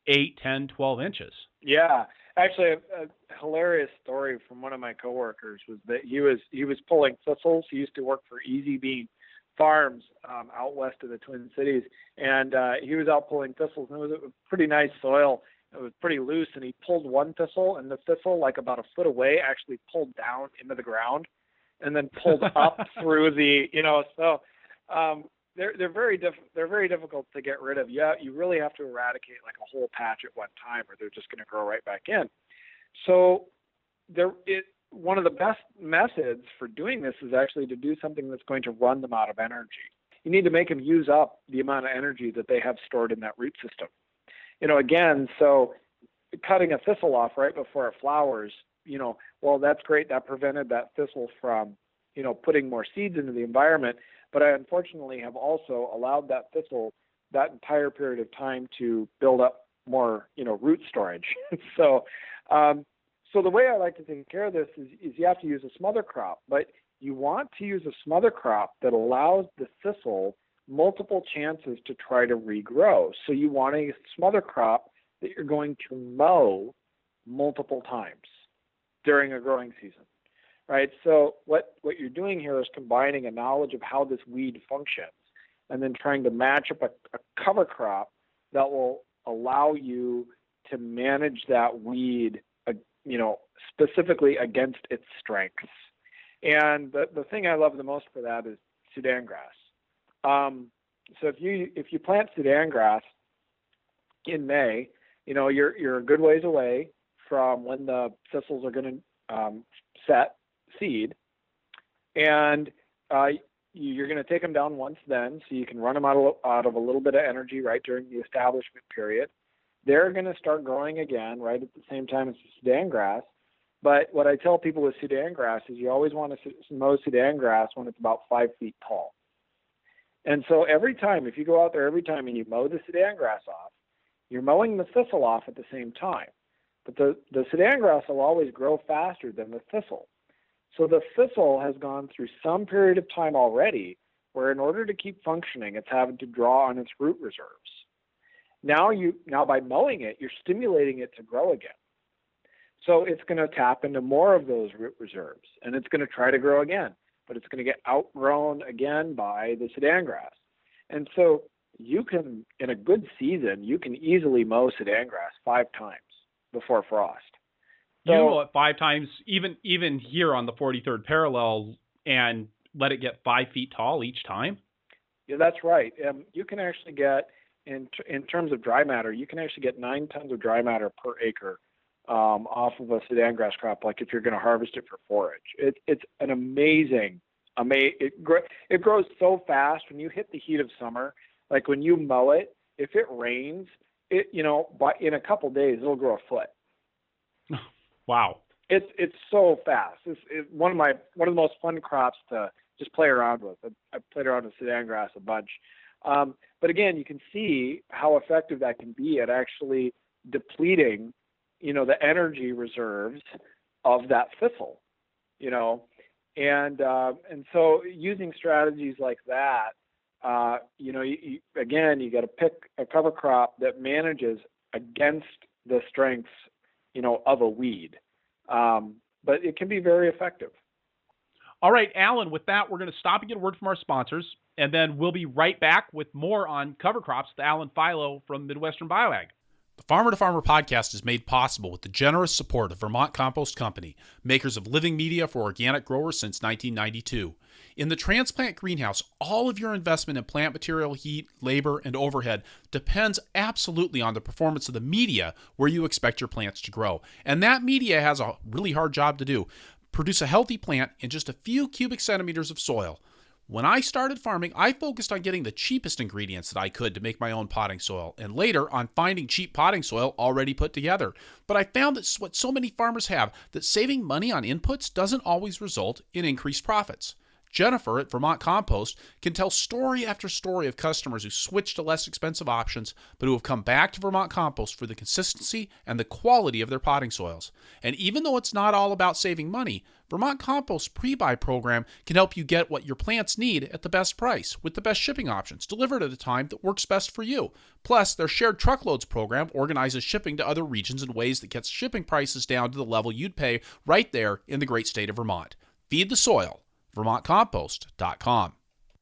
[SPEAKER 1] 8, 10, 12 inches.
[SPEAKER 2] Yeah. Actually, a hilarious story from one of my coworkers was that he was pulling thistles. He used to work for Easy Bean Farms out west of the Twin Cities, and he was out pulling thistles. And it was a pretty nice soil. It was pretty loose, and he pulled one thistle, and the thistle, like about a foot away, actually pulled down into the ground, and then pulled up through the, So they're very difficult to get rid of. Yeah, you really have to eradicate like a whole patch at one time, or they're just going to grow right back in. So one of the best methods for doing this is actually to do something that's going to run them out of energy. You need to make them use up the amount of energy that they have stored in that root system. Again, so cutting a thistle off right before it flowers, well, that's great. That prevented that thistle from, putting more seeds into the environment. But I unfortunately have also allowed that thistle that entire period of time to build up more, root storage. So the way I like to take care of this is you have to use a smother crop, but you want to use a smother crop that allows the thistle multiple chances to try to regrow. So you want a smother crop that you're going to mow multiple times during a growing season, right? So what you're doing here is combining a knowledge of how this weed functions and then trying to match up a cover crop that will allow you to manage that weed, specifically against its strengths. And the thing I love the most for that is Sudan grass. So if you plant Sudan grass in May, you're a good ways away from when the thistles are going to set seed, and you're going to take them down once then, so you can run them out of a little bit of energy right during the establishment period. They're going to start growing again right at the same time as the Sudan grass. But what I tell people with Sudan grass is you always want to mow Sudan grass when it's about 5 feet tall. And so every time, if you go out there every time and you mow the Sudan grass off, you're mowing the thistle off at the same time. But the Sudan grass will always grow faster than the thistle. So the thistle has gone through some period of time already where in order to keep functioning, it's having to draw on its root reserves. Now by mowing it, you're stimulating it to grow again. So it's going to tap into more of those root reserves, and it's going to try to grow again, but it's going to get outgrown again by the Sudan grass. And so you can, in a good season, you can easily mow Sudan grass 5 times before frost. So,
[SPEAKER 1] you mow it 5 times, even here on the 43rd parallel, and let it get 5 feet tall each time?
[SPEAKER 2] Yeah, that's right. You can actually get, in terms of dry matter, you can actually get 9 tons of dry matter per acre off of a Sudan grass crop, like if you're going to harvest it for forage. It's an amazing, it grows so fast when you hit the heat of summer. Like when you mow it, if it rains, in a couple days, it'll grow a foot.
[SPEAKER 1] Wow.
[SPEAKER 2] It's so fast. It's one of the most fun crops to just play around with. I played around with Sudan grass a bunch. But again, you can see how effective that can be at actually depleting, the energy reserves of that thistle, and so using strategies like that Again, you got to pick a cover crop that manages against the strengths, of a weed. But it can be very effective.
[SPEAKER 1] All right, Alan, with that, we're going to stop and get a word from our sponsors, and then we'll be right back with more on cover crops with Alan Philo from Midwestern BioAg. The Farmer to Farmer podcast is made possible with the generous support of Vermont Compost Company, makers of living media for organic growers since 1992. In the transplant greenhouse, all of your investment in plant material, heat, labor, and overhead depends absolutely on the performance of the media where you expect your plants to grow. And that media has a really hard job to do. Produce a healthy plant in just a few cubic centimeters of soil. When I started farming, I focused on getting the cheapest ingredients that I could to make my own potting soil, and later on finding cheap potting soil already put together. But I found that what so many farmers have, that saving money on inputs doesn't always result in increased profits. Jennifer at Vermont Compost can tell story after story of customers who switched to less expensive options, but who have come back to Vermont Compost for the consistency and the quality of their potting soils. And even though it's not all about saving money, Vermont Compost's pre-buy program can help you get what your plants need at the best price, with the best shipping options, delivered at a time that works best for you. Plus, their shared truckloads program organizes shipping to other regions in ways that gets shipping prices down to the level you'd pay right there in the great state of Vermont. Feed the soil. VermontCompost.com.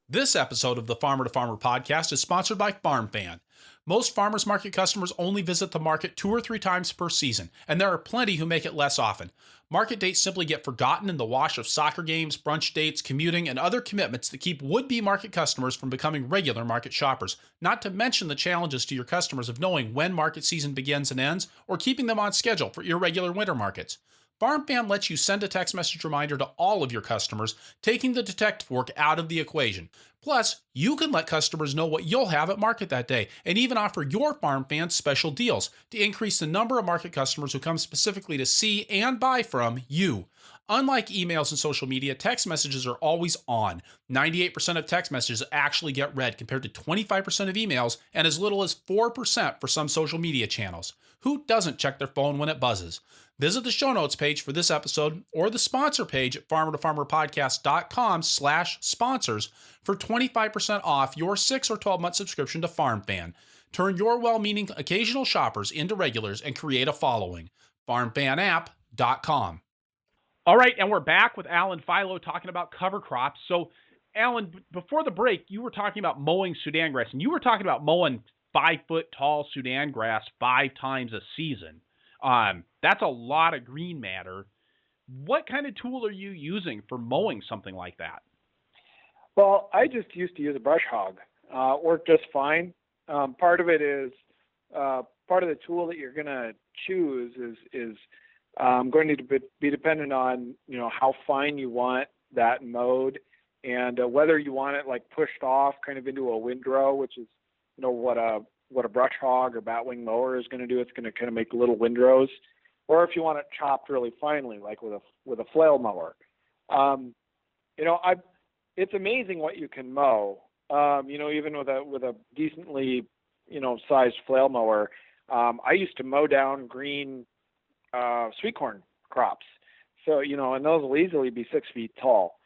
[SPEAKER 1] This episode of the Farmer to Farmer podcast is sponsored by FarmFan. Most farmers market customers only visit the market 2 or 3 times per season, and there are plenty who make it less often. Market dates simply get forgotten in the wash of soccer games, brunch dates, commuting, and other commitments that keep would-be market customers from becoming regular market shoppers, not to mention the challenges to your customers of knowing when market season begins and ends, or keeping them on schedule for irregular winter markets. FarmFan lets you send a text message reminder to all of your customers, taking the detective work out of the equation. Plus, you can let customers know what you'll have at market that day, and even offer your FarmFan special deals to increase the number of market customers who come specifically to see and buy from you. Unlike emails and social media, text messages are always on. 98% of text messages actually get read, compared to 25% of emails and as little as 4% for some social media channels. Who doesn't check their phone when it buzzes? Visit the show notes page for this episode or the sponsor page at farmertofarmerpodcast.com/sponsors for 25% off your 6 or 12-month subscription to FarmFan. Turn your well-meaning occasional shoppers into regulars and create a following. FarmFanApp.com. All right, and we're back with Alan Philo talking about cover crops. So, Alan, before the break, you were talking about mowing Sudan grass, and you were talking about mowing 5-foot-tall Sudan grass 5 times a season. That's a lot of green matter. What kind of tool are you using for mowing something like that?
[SPEAKER 2] Well, I just used to use a brush hog. Worked just fine. Part of it is part of the tool that you're going to choose is going to be dependent on how fine you want that mowed, and whether you want it like pushed off kind of into a windrow, which is what a brush hog or batwing mower is going to do. It's going to kind of make little windrows, or if you want it chopped really finely, like with a flail mower. It's amazing what you can mow. Even with a decently sized flail mower. I used to mow down green sweet corn crops, so and those will easily be 6 feet tall,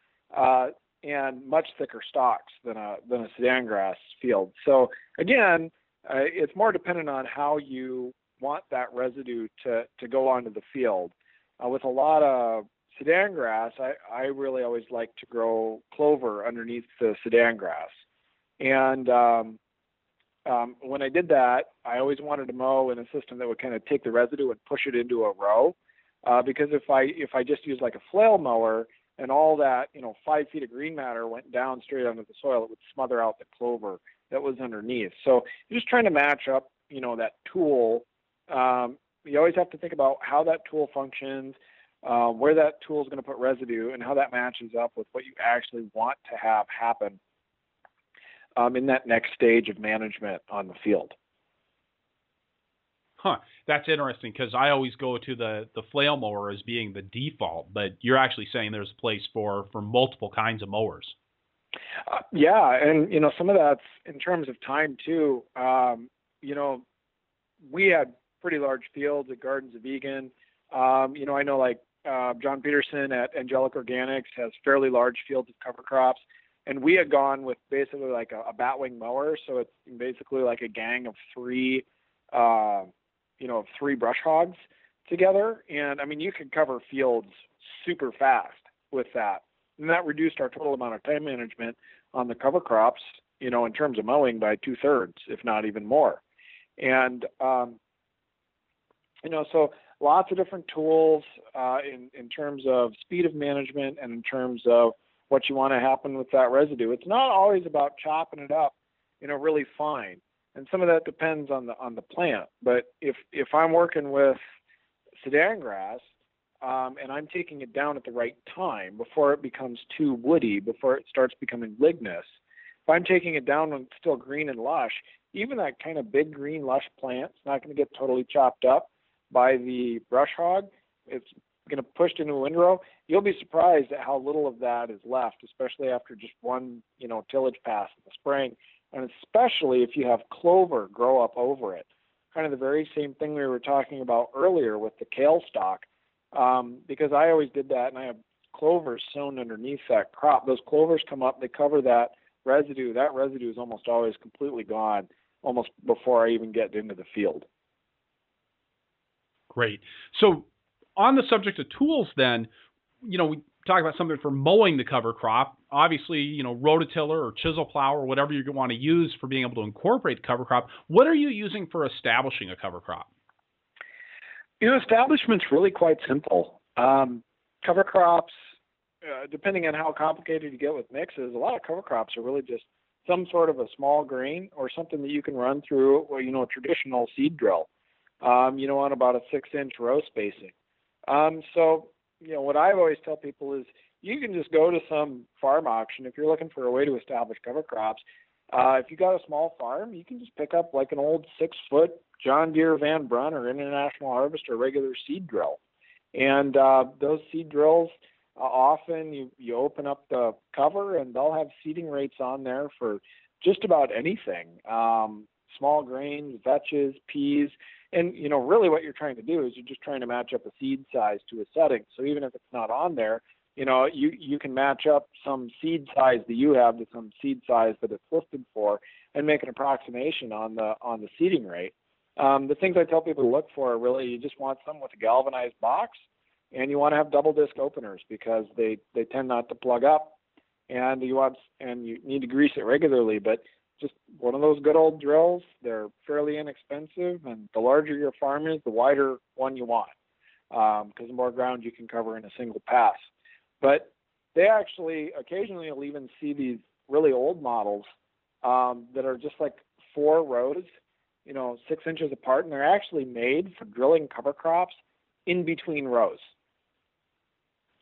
[SPEAKER 2] and much thicker stalks than a Sudan grass field. So again, it's more dependent on how you want that residue to go onto the field. With a lot of Sudan grass, I really always like to grow clover underneath the Sudan grass. And when I did that, I always wanted to mow in a system that would kind of take the residue and push it into a row. Because if I just use like a flail mower and all that 5 feet of green matter went down straight onto the soil, it would smother out the clover that was underneath. So you're just trying to match up that tool. You always have to think about how that tool functions, where that tool is going to put residue, and how that matches up with what you actually want to have happen in that next stage of management on the field.
[SPEAKER 1] That's interesting, because I always go to the flail mower as being the default, but you're actually saying there's a place for multiple kinds of mowers.
[SPEAKER 2] Yeah, and some of that's in terms of time too. We had pretty large fields at Gardens of Egan. I know like John Peterson at Angelic Organics has fairly large fields of cover crops, And we had gone with basically like a batwing mower. So it's basically like a gang of three brush hogs together. And I mean, you could cover fields super fast with that. And that reduced our total amount of time management on the cover crops, in terms of mowing by 2/3, if not even more. And, so lots of different tools in terms of speed of management and in terms of what you want to happen with that residue. It's not always about chopping it up, really fine. And some of that depends on the plant. But if I'm working with Sudan grass, and I'm taking it down at the right time before it becomes too woody, before it starts becoming lignous, if I'm taking it down when it's still green and lush, even that kind of big green lush plant is not going to get totally chopped up by the brush hog. It's going to push into a windrow. You'll be surprised at how little of that is left, especially after just one, tillage pass in the spring, and especially if you have clover grow up over it. Kind of the very same thing we were talking about earlier with the kale stalk, because I always did that, and I have clovers sown underneath that crop. Those clovers come up, they cover that residue. That residue is almost always completely gone, almost before I even get into the field.
[SPEAKER 1] Great. So on the subject of tools then, we talk about something for mowing the cover crop. Obviously, rototiller or chisel plow or whatever you want to use for being able to incorporate cover crop. What are you using for establishing a cover crop?
[SPEAKER 2] Establishment's really quite simple. Cover crops, depending on how complicated you get with mixes, a lot of cover crops are really just some sort of a small grain or something that you can run through, a traditional seed drill, on about a 6-inch row spacing. So, what I always tell people is you can just go to some farm auction if you're looking for a way to establish cover crops. If you got a small farm, you can just pick up like an old 6-foot John Deere Van Brun or International Harvester regular seed drill. And those seed drills, often you open up the cover and they'll have seeding rates on there for just about anything. Small grains, vetches, peas. And, really what you're trying to do is you're just trying to match up a seed size to a setting. So even if it's not on there, you can match up some seed size that you have to some seed size that it's listed for and make an approximation on the seeding rate. The things I tell people to look for are really, you just want something with a galvanized box, and you want to have double disc openers because they tend not to plug up, and you need to grease it regularly. But just one of those good old drills. They're fairly inexpensive, and the larger your farm is, the wider one you want, because the more ground you can cover in a single pass. But they actually occasionally will even see these really old models that are just like 4 rows, 6 inches apart, and they're actually made for drilling cover crops in between rows.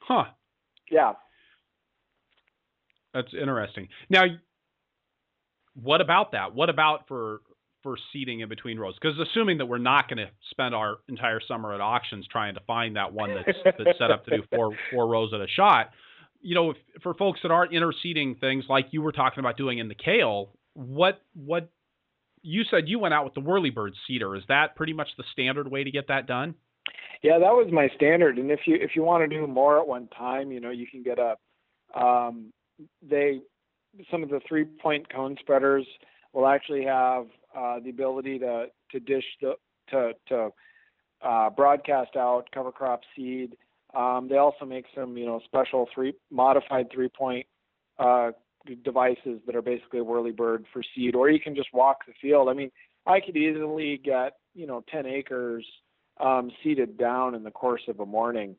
[SPEAKER 1] Huh.
[SPEAKER 2] Yeah.
[SPEAKER 1] That's interesting. Now, what about that? What about for seeding in between rows? Because assuming that we're not going to spend our entire summer at auctions trying to find that one that's set up to do four rows at a shot, for folks that aren't interseeding things like you were talking about doing in the kale, what you said you went out with the whirlybird seeder. Is that pretty much the standard way to get that done?
[SPEAKER 2] Yeah, that was my standard. And if you want to do more at one time, you can get some of the 3-point cone spreaders will actually have the ability to dish to broadcast out cover crop seed. They also make some special modified 3-point devices that are basically a whirlybird for seed, or you can just walk the field. I mean, I could easily get 10 acres seeded down in the course of a morning.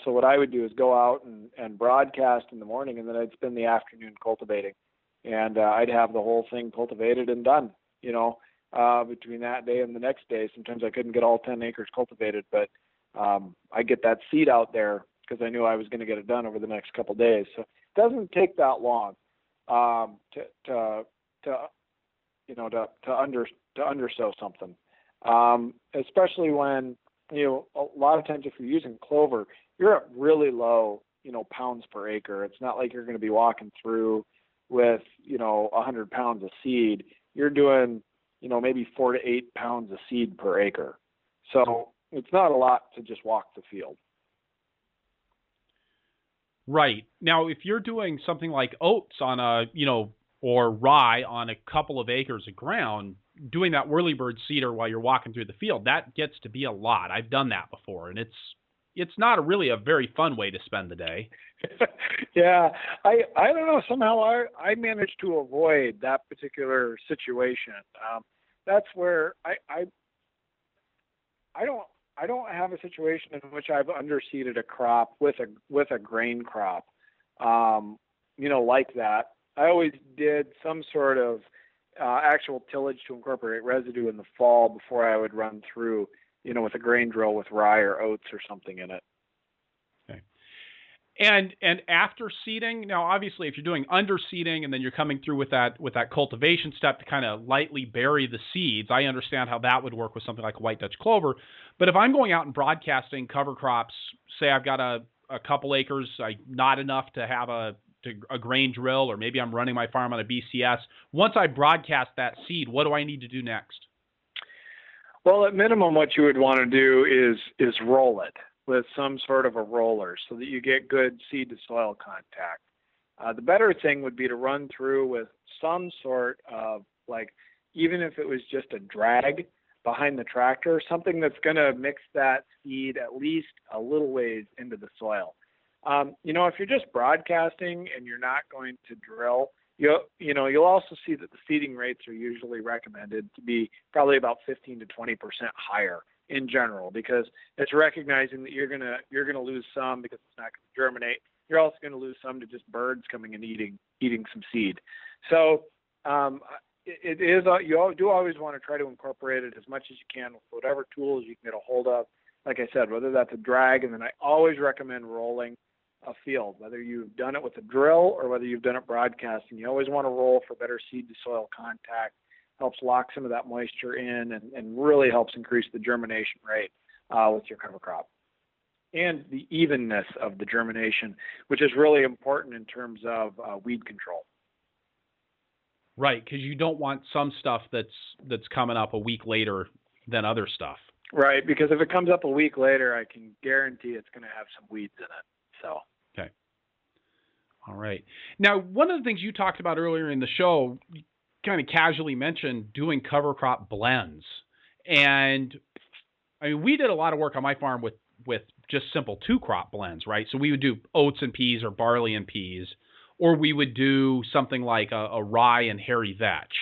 [SPEAKER 2] So what I would do is go out and broadcast in the morning, and then I'd spend the afternoon cultivating, and I'd have the whole thing cultivated and done. Between that day and the next day. Sometimes I couldn't get all 10 acres cultivated, but I get that seed out there because I knew I was going to get it done over the next couple of days. So it doesn't take that long to undersow something, especially when a lot of times if you're using clover, you're at really low pounds per acre. It's not like you're going to be walking through with 100 pounds of seed. You're doing maybe 4 to 8 pounds of seed per acre. So it's not a lot to just walk the field.
[SPEAKER 1] Right. Now, if you're doing something like oats on or rye on a couple of acres of ground, doing that whirlybird seeder while you're walking through the field, that gets to be a lot. I've done that before, and it's not really a very fun way to spend the day.
[SPEAKER 2] Yeah, I don't know. Somehow I managed to avoid that particular situation. That's where I don't I don't have a situation in which I've underseeded a crop with a grain crop, like that. I always did some sort of actual tillage to incorporate residue in the fall before I would run through, with a grain drill with rye or oats or something in it.
[SPEAKER 1] Okay. And after seeding, now obviously if you're doing underseeding and then you're coming through with that cultivation step to kind of lightly bury the seeds, I understand how that would work with something like a white Dutch clover. But if I'm going out and broadcasting cover crops, say I've got a couple acres, not enough to have a grain drill, or maybe I'm running my farm on a BCS. Once I broadcast that seed, what do I need to do next?
[SPEAKER 2] Well, at minimum, what you would want to do is roll it with some sort of a roller so that you get good seed to soil contact. The better thing would be to run through with some sort of, like, even if it was just a drag behind the tractor, something that's going to mix that seed at least a little ways into the soil. If you're just broadcasting and you're not going to drill, you'll also see that the seeding rates are usually recommended to be probably about 15 to 20% higher in general, because it's recognizing that you're gonna lose some because it's not going to germinate. You're also going to lose some to just birds coming and eating some seed. So it is you do always want to try to incorporate it as much as you can with whatever tools you can get a hold of. Like I said, whether that's a drag, and then I always recommend rolling a field, whether you've done it with a drill or whether you've done it broadcasting. You always want to roll for better seed to soil contact. Helps lock some of that moisture in and really helps increase the germination rate with your cover crop, and the evenness of the germination, which is really important in terms of weed control.
[SPEAKER 1] Right, because you don't want some stuff that's coming up a week later than other stuff.
[SPEAKER 2] Right, because if it comes up a week later, I can guarantee it's going to have some weeds in it. So.
[SPEAKER 1] Okay. All right. Now, one of the things you talked about earlier in the show, you kind of casually mentioned doing cover crop blends. And I mean, we did a lot of work on my farm with just simple 2-crop blends, right? So we would do oats and peas or barley and peas, or we would do something like a rye and hairy vetch.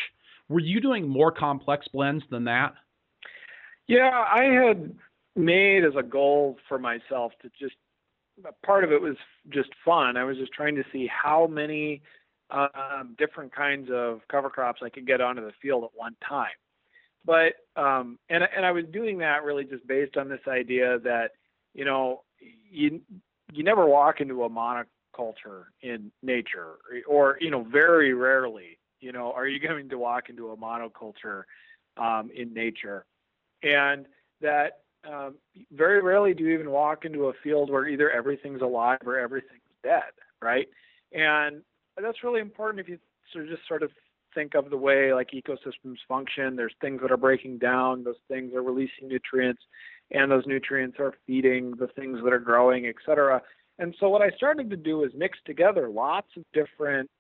[SPEAKER 1] Were you doing more complex blends than that?
[SPEAKER 2] Yeah, I had made as a goal for myself to just, part of it was just fun. I was just trying to see how many different kinds of cover crops I could get onto the field at one time. But and I was doing that really just based on this idea that you never walk into a monoculture in nature, or very rarely are you going to walk into a monoculture in nature, and that very rarely do you even walk into a field where either everything's alive or everything's dead, right? And that's really important if you sort of think of the way like ecosystems function. There's things that are breaking down, those things are releasing nutrients, and those nutrients are feeding the things that are growing, et cetera. And so what I started to do is mix together lots of different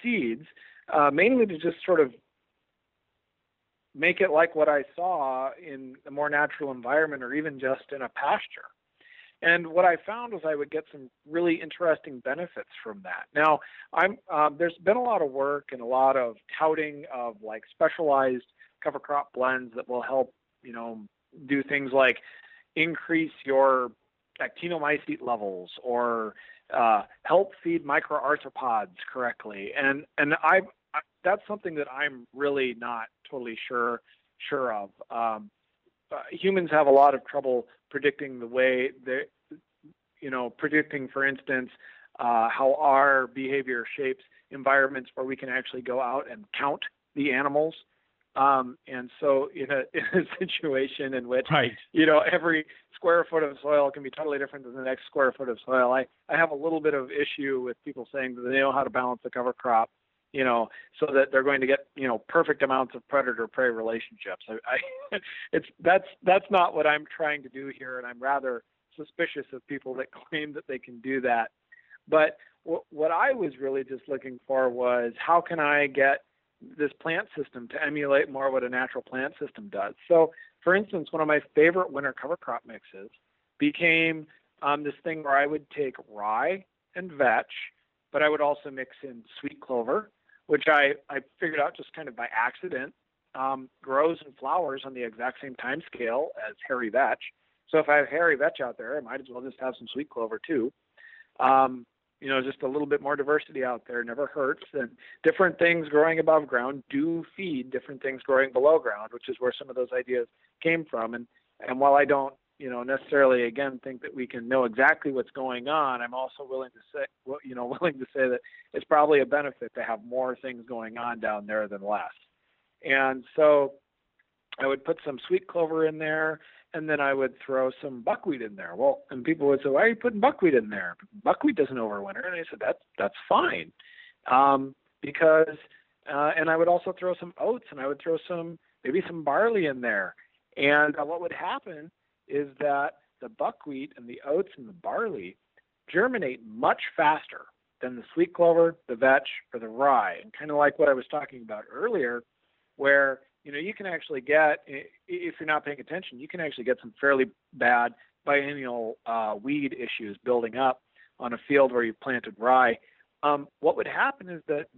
[SPEAKER 2] seeds, mainly to just sort of make it like what I saw in a more natural environment, or even just in a pasture. And what I found was I would get some really interesting benefits from that. Now, there's been a lot of work and a lot of touting of like specialized cover crop blends that will help, do things like increase your actinomycete levels, or help feed microarthropods correctly. And that's something that I'm really not totally sure of. Humans have a lot of trouble predicting the way they, predicting, for instance, how our behavior shapes environments where we can actually go out and count the animals. And so in a situation in which,
[SPEAKER 1] right,
[SPEAKER 2] every square foot of soil can be totally different than the next square foot of soil, I have a little bit of issue with people saying that they know how to balance the cover crop, so that they're going to get, perfect amounts of predator-prey relationships. That's not what I'm trying to do here, and I'm rather suspicious of people that claim that they can do that. But what I was really just looking for was, how can I get this plant system to emulate more what a natural plant system does? So, for instance, one of my favorite winter cover crop mixes became this thing where I would take rye and vetch, but I would also mix in sweet clover, which I figured out just kind of by accident, grows and flowers on the exact same time scale as hairy vetch. So if I have hairy vetch out there, I might as well just have some sweet clover too. Just a little bit more diversity out there never hurts. And different things growing above ground do feed different things growing below ground, which is where some of those ideas came from. And while I don't, necessarily again think that we can know exactly what's going on, I'm also willing to say that it's probably a benefit to have more things going on down there than less. And so I would put some sweet clover in there, and then I would throw some buckwheat in there. Well, and people would say, why are you putting buckwheat in there? Buckwheat doesn't overwinter. And I said, that's fine. Because I would also throw some oats, and I would throw maybe some barley in there. And what would happen is that the buckwheat and the oats and the barley germinate much faster than the sweet clover, the vetch, or the rye. And kind of like what I was talking about earlier, where you can actually get, if you're not paying attention, you can actually get some fairly bad biennial weed issues building up on a field where you've planted rye. What would happen is that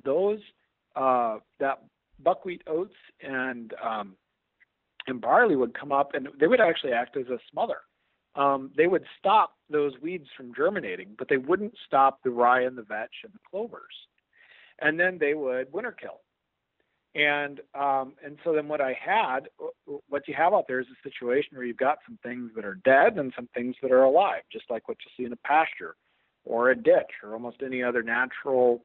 [SPEAKER 2] that buckwheat, oats, and barley would come up, and they would actually act as a smother. They would stop those weeds from germinating, but they wouldn't stop the rye and the vetch and the clovers. And then they would winter kill. And so then what you have out there is a situation where you've got some things that are dead and some things that are alive, just like what you see in a pasture or a ditch or almost any other natural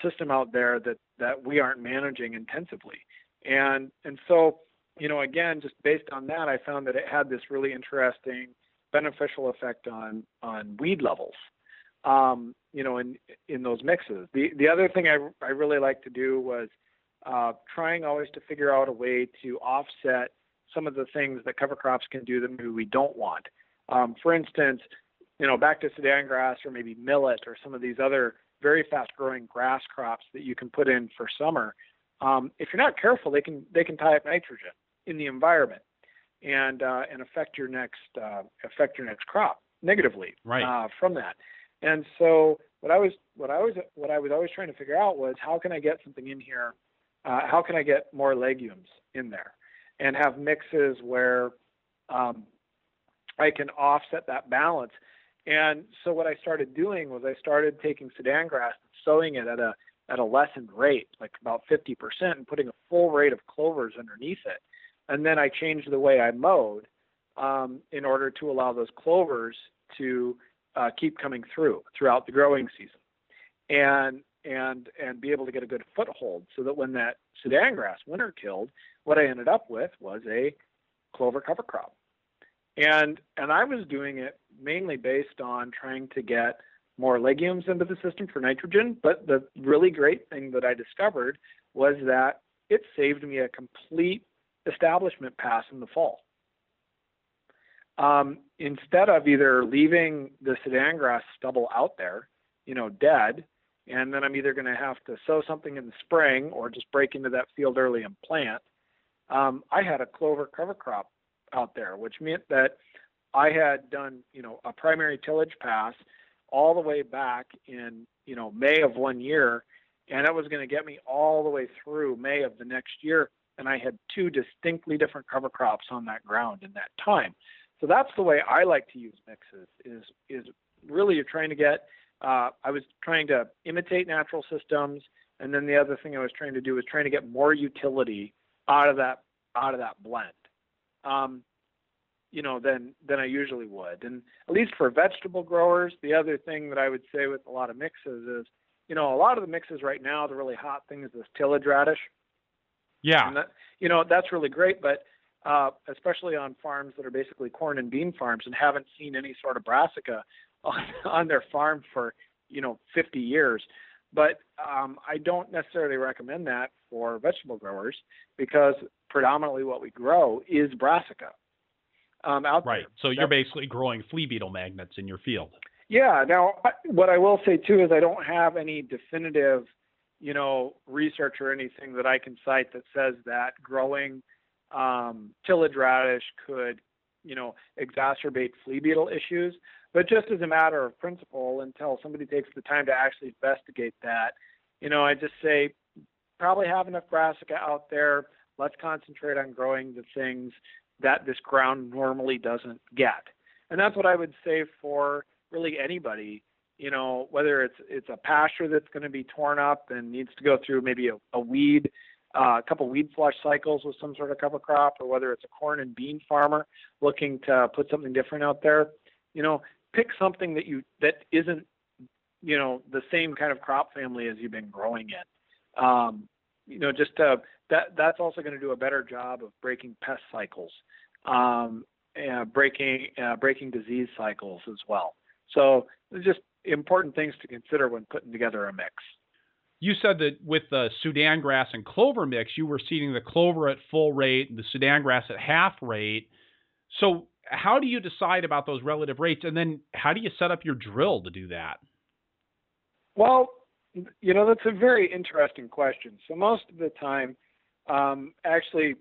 [SPEAKER 2] system out there that we aren't managing intensively. And so, again, just based on that, I found that it had this really interesting beneficial effect on weed levels. In those mixes. The other thing I really like to do was trying always to figure out a way to offset some of the things that cover crops can do that maybe we don't want. For instance, back to Sudan grass or maybe millet or some of these other very fast-growing grass crops that you can put in for summer. If you're not careful, they can tie up nitrogen in the environment and affect your next crop negatively from that. And so what I was always trying to figure out was, how can I get something in here? How can I get more legumes in there and have mixes where I can offset that balance? And so what I started doing was I started taking Sudan grass and sowing it at a lessened rate, like about 50%, and putting a full rate of clovers underneath it. And then I changed the way I mowed in order to allow those clovers to keep coming throughout the growing season, and be able to get a good foothold, so that when that Sudan grass winter killed, what I ended up with was a clover cover crop. And I was doing it mainly based on trying to get more legumes into the system for nitrogen. But the really great thing that I discovered was that it saved me a complete establishment pass in the fall. Instead of either leaving the Sudan grass stubble out there, dead, and then I'm either going to have to sow something in the spring or just break into that field early and plant, I had a clover cover crop out there, which meant that I had done, a primary tillage pass all the way back in, May of one year, and that was going to get me all the way through May of the next year, and I had two distinctly different cover crops on that ground in that time. So that's the way I like to use mixes, is really you're trying to get, I was trying to imitate natural systems, and then the other thing I was trying to do was trying to get more utility out of that blend, than I usually would. And at least for vegetable growers, the other thing that I would say with a lot of mixes is, a lot of the mixes right now, the really hot thing is this tillage radish.
[SPEAKER 1] Yeah.
[SPEAKER 2] And that, that's really great, but especially on farms that are basically corn and bean farms and haven't seen any sort of brassica on their farm for, 50 years. But I don't necessarily recommend that for vegetable growers, because predominantly what we grow is brassica. out
[SPEAKER 1] Right.
[SPEAKER 2] there.
[SPEAKER 1] So you're basically growing flea beetle magnets in your field.
[SPEAKER 2] Yeah. Now, what I will say too is I don't have any definitive, research or anything that I can cite that says that growing tillage radish could, exacerbate flea beetle issues. But just as a matter of principle, until somebody takes the time to actually investigate that, I just say probably have enough brassica out there. Let's concentrate on growing the things that this ground normally doesn't get. And that's what I would say for really anybody, whether it's a pasture that's going to be torn up and needs to go through maybe a weed, a couple weed flush cycles with some sort of cover crop, or whether it's a corn and bean farmer looking to put something different out there, pick something that isn't, the same kind of crop family as you've been growing in. That's also going to do a better job of breaking pest cycles, breaking disease cycles as well. So there's just important things to consider when putting together a mix.
[SPEAKER 1] You said that with the Sudan grass and clover mix, you were seeding the clover at full rate and the Sudan grass at half rate. So how do you decide about those relative rates? And then how do you set up your drill to do that?
[SPEAKER 2] Well, that's a very interesting question. So most of the time, actually,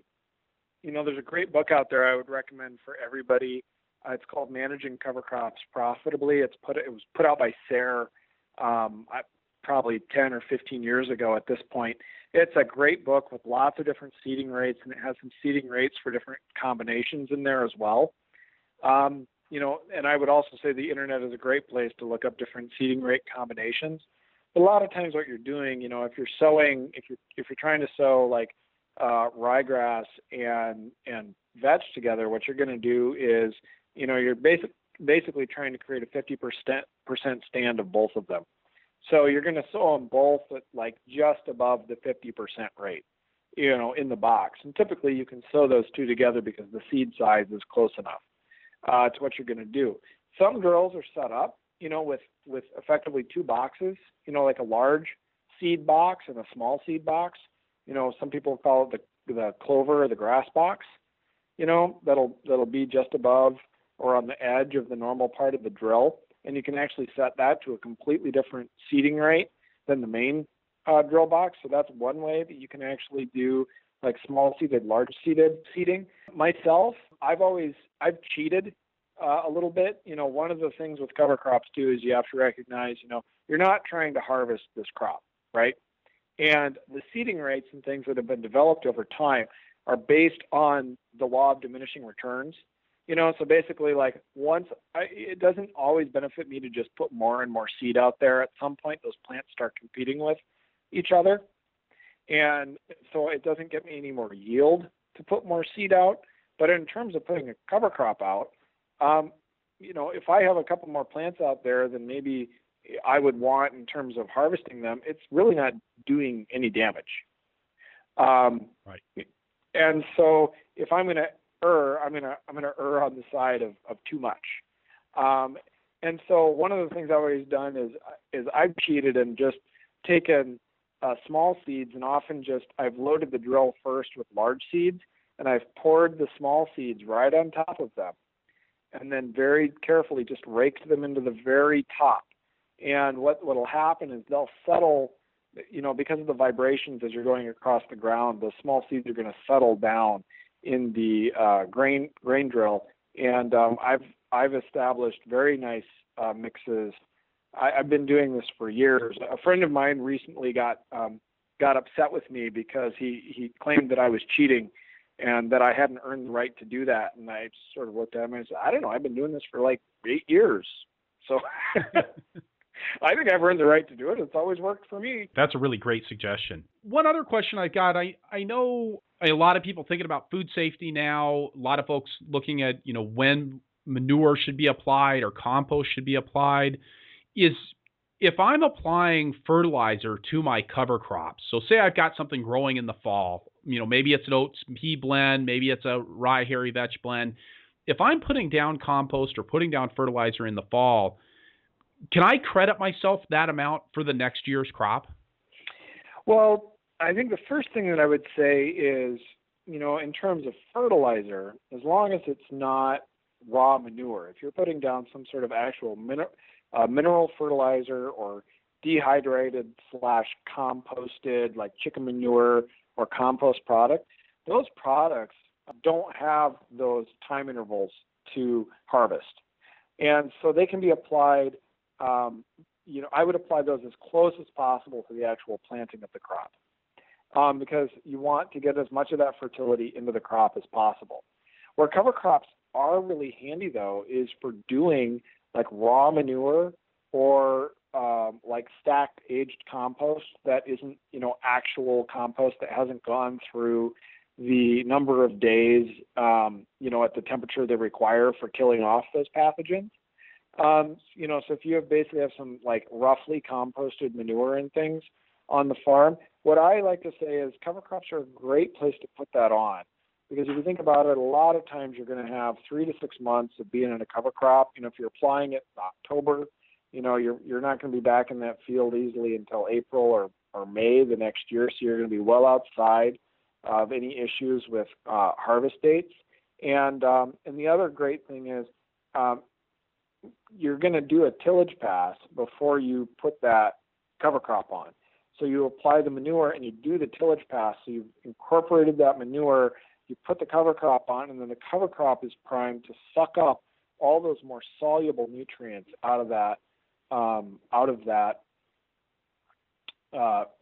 [SPEAKER 2] there's a great book out there I would recommend for everybody. It's called Managing Cover Crops Profitably. It was put out by SARE probably 10 or 15 years ago at this point. It's a great book with lots of different seeding rates, and it has some seeding rates for different combinations in there as well. And I would also say the internet is a great place to look up different seeding rate combinations. But a lot of times what you're doing, if you're trying to sow like ryegrass and vetch together, what you're going to do is, you're basically trying to create a 50% stand of both of them. So you're going to sow them both at like just above the 50% rate, in the box. And typically you can sow those two together because the seed size is close enough to what you're going to do. Some drills are set up, with effectively two boxes, like a large seed box and a small seed box. Some people call it the clover or the grass box, that'll be just above or on the edge of the normal part of the drill. And you can actually set that to a completely different seeding rate than the main drill box. So that's one way that you can actually do like small seeded, large seeded seeding. Myself, I've cheated a little bit. One of the things with cover crops too is you have to recognize, you're not trying to harvest this crop, right? And the seeding rates and things that have been developed over time are based on the law of diminishing returns. So basically, like it doesn't always benefit me to just put more and more seed out there. At some point, those plants start competing with each other. And so it doesn't get me any more yield to put more seed out. But in terms of putting a cover crop out, if I have a couple more plants out there than maybe I would want in terms of harvesting them, it's really not doing any damage.
[SPEAKER 1] Right.
[SPEAKER 2] And so if I'm going to err, I'm going to err on the side of too much. And so one of the things I've always done is I've cheated and just taken small seeds, and often I've loaded the drill first with large seeds, and I've poured the small seeds right on top of them, and then very carefully just raked them into the very top. And what'll happen is they'll settle, because of the vibrations as you're going across the ground, those small seeds are going to settle down in the grain drill. And I've established very nice mixes. I've been doing this for years. A friend of mine recently got upset with me because he claimed that I was cheating and that I hadn't earned the right to do that. And I just sort of looked at him and said, I don't know, I've been doing this for like 8 years. So I think I've earned the right to do it. It's always worked for me.
[SPEAKER 1] That's a really great suggestion. One other question I got, I know a lot of people thinking about food safety now, a lot of folks looking at, when manure should be applied or compost should be applied. If I'm applying fertilizer to my cover crops, so say I've got something growing in the fall, maybe it's an oats pea blend, maybe it's a rye hairy vetch blend. If I'm putting down compost or putting down fertilizer in the fall, can I credit myself that amount for the next year's crop?
[SPEAKER 2] Well, I think the first thing that I would say is, in terms of fertilizer, as long as it's not raw manure. If you're putting down some sort of actual mineral fertilizer or dehydrated / composted like chicken manure or compost product, those products don't have those time intervals to harvest. And so they can be applied, I would apply those as close as possible to the actual planting of the crop, because you want to get as much of that fertility into the crop as possible. Where cover crops are really handy, though, is for doing like raw manure or like stacked aged compost that isn't, actual compost, that hasn't gone through the number of days, at the temperature they require for killing off those pathogens. So if you basically have some like roughly composted manure and things on the farm, what I like to say is cover crops are a great place to put that on. Because if you think about it, a lot of times you're going to have 3 to 6 months of being in a cover crop. If you're applying it in October, you're not going to be back in that field easily until April or May the next year. So you're going to be well outside of any issues with harvest dates. And the other great thing is you're going to do a tillage pass before you put that cover crop on. So you apply the manure and you do the tillage pass. So you've incorporated that manure, you put the cover crop on, and then the cover crop is primed to suck up all those more soluble nutrients out of that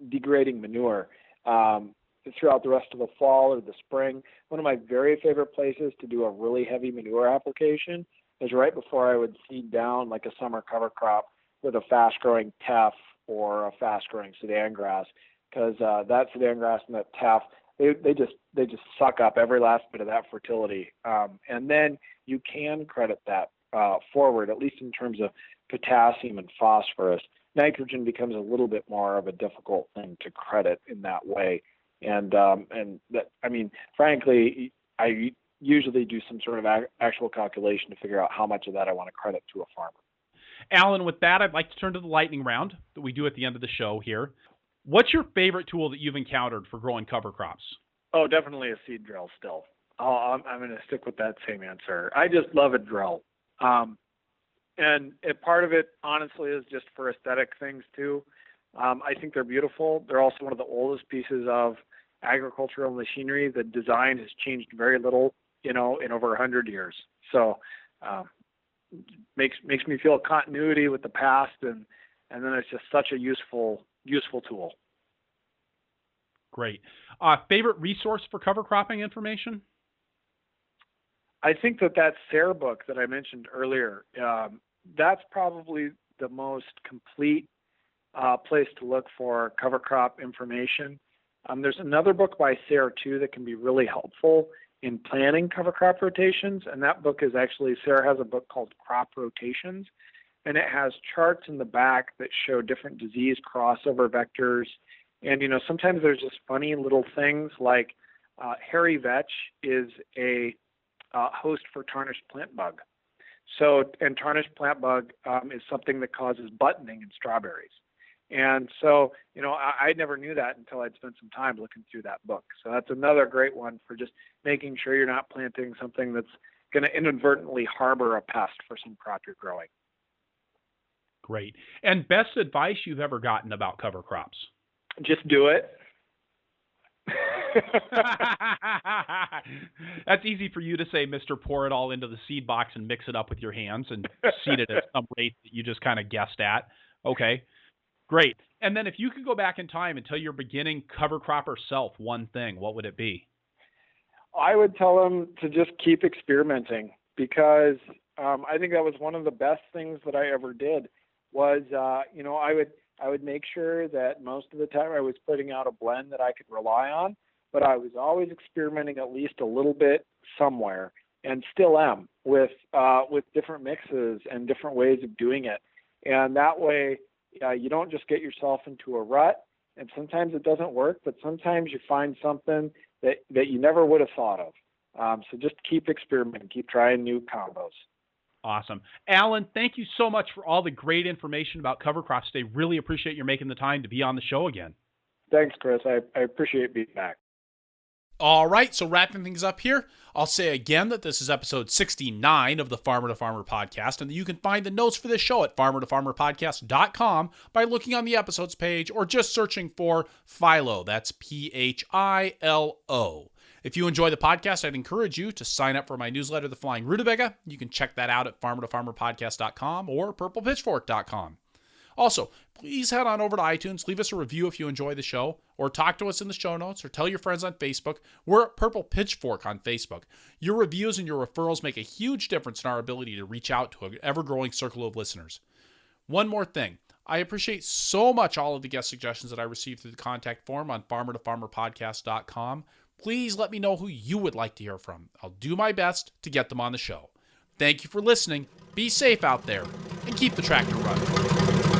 [SPEAKER 2] degrading manure throughout the rest of the fall or the spring. One of my very favorite places to do a really heavy manure application is right before I would seed down like a summer cover crop with a fast-growing teff or a fast-growing Sudan grass, because that Sudan grass and that teff, they just suck up every last bit of that fertility, and then you can credit that forward, at least in terms of potassium and phosphorus. Nitrogen becomes a little bit more of a difficult thing to credit in that way, and that, frankly, I usually do some sort of actual calculation to figure out how much of that I want to credit to a farmer.
[SPEAKER 1] Alan, with that, I'd like to turn to the lightning round that we do at the end of the show here. What's your favorite tool that you've encountered for growing cover crops?
[SPEAKER 2] Oh, definitely a seed drill still. I'm going to stick with that same answer. I just love a drill. And part of it, honestly, is just for aesthetic things, too. I think they're beautiful. They're also one of the oldest pieces of agricultural machinery. The design has changed very little, in over 100 years. So makes me feel continuity with the past, and then it's just such a useful tool.
[SPEAKER 1] Great. Favorite resource for cover cropping information?
[SPEAKER 2] I think that SARE book that I mentioned earlier, that's probably the most complete place to look for cover crop information. There's another book by SARE too that can be really helpful in planning cover crop rotations, and that book is actually, SARE has a book called Crop Rotations, and it has charts in the back that show different disease crossover vectors. And, sometimes there's just funny little things like hairy vetch is a host for tarnished plant bug. And tarnished plant bug is something that causes buttoning in strawberries. And so, I never knew that until I'd spent some time looking through that book. So that's another great one for just making sure you're not planting something that's going to inadvertently harbor a pest for some crop you're growing.
[SPEAKER 1] Great. And best advice you've ever gotten about cover crops?
[SPEAKER 2] Just do it.
[SPEAKER 1] That's easy for you to say, Mr. Pour it all into the seed box and mix it up with your hands and seed it at some rate that you just kind of guessed at. Okay, great. And then if you could go back in time and tell your beginning cover cropper self one thing, what would it be?
[SPEAKER 2] I would tell them to just keep experimenting, because I think that was one of the best things that I ever did was, I would make sure that most of the time I was putting out a blend that I could rely on, but I was always experimenting at least a little bit somewhere, and still am with different mixes and different ways of doing it. And that way, you don't just get yourself into a rut, and sometimes it doesn't work, but sometimes you find something that you never would have thought of. So just keep experimenting, keep trying new combos.
[SPEAKER 1] Awesome. Alan, thank you so much for all the great information about cover crops today. Really appreciate you making the time to be on the show again.
[SPEAKER 2] Thanks, Chris. I appreciate being back.
[SPEAKER 1] All right, so wrapping things up here, I'll say again that this is episode 69 of the Farmer to Farmer podcast, and that you can find the notes for this show at farmer-to-farmer-podcast.com by looking on the episodes page or just searching for Philo. That's Philo. If you enjoy the podcast, I'd encourage you to sign up for my newsletter, The Flying Rutabaga. You can check that out at farmer-to-farmer-podcast.com or purplepitchfork.com. Also, please head on over to iTunes, leave us a review if you enjoy the show, or talk to us in the show notes, or tell your friends on Facebook. We're at Purple Pitchfork on Facebook. Your reviews and your referrals make a huge difference in our ability to reach out to an ever-growing circle of listeners. One more thing. I appreciate so much all of the guest suggestions that I received through the contact form on farmer-to-farmer-podcast.com. Please let me know who you would like to hear from. I'll do my best to get them on the show. Thank you for listening. Be safe out there, and keep the tractor running.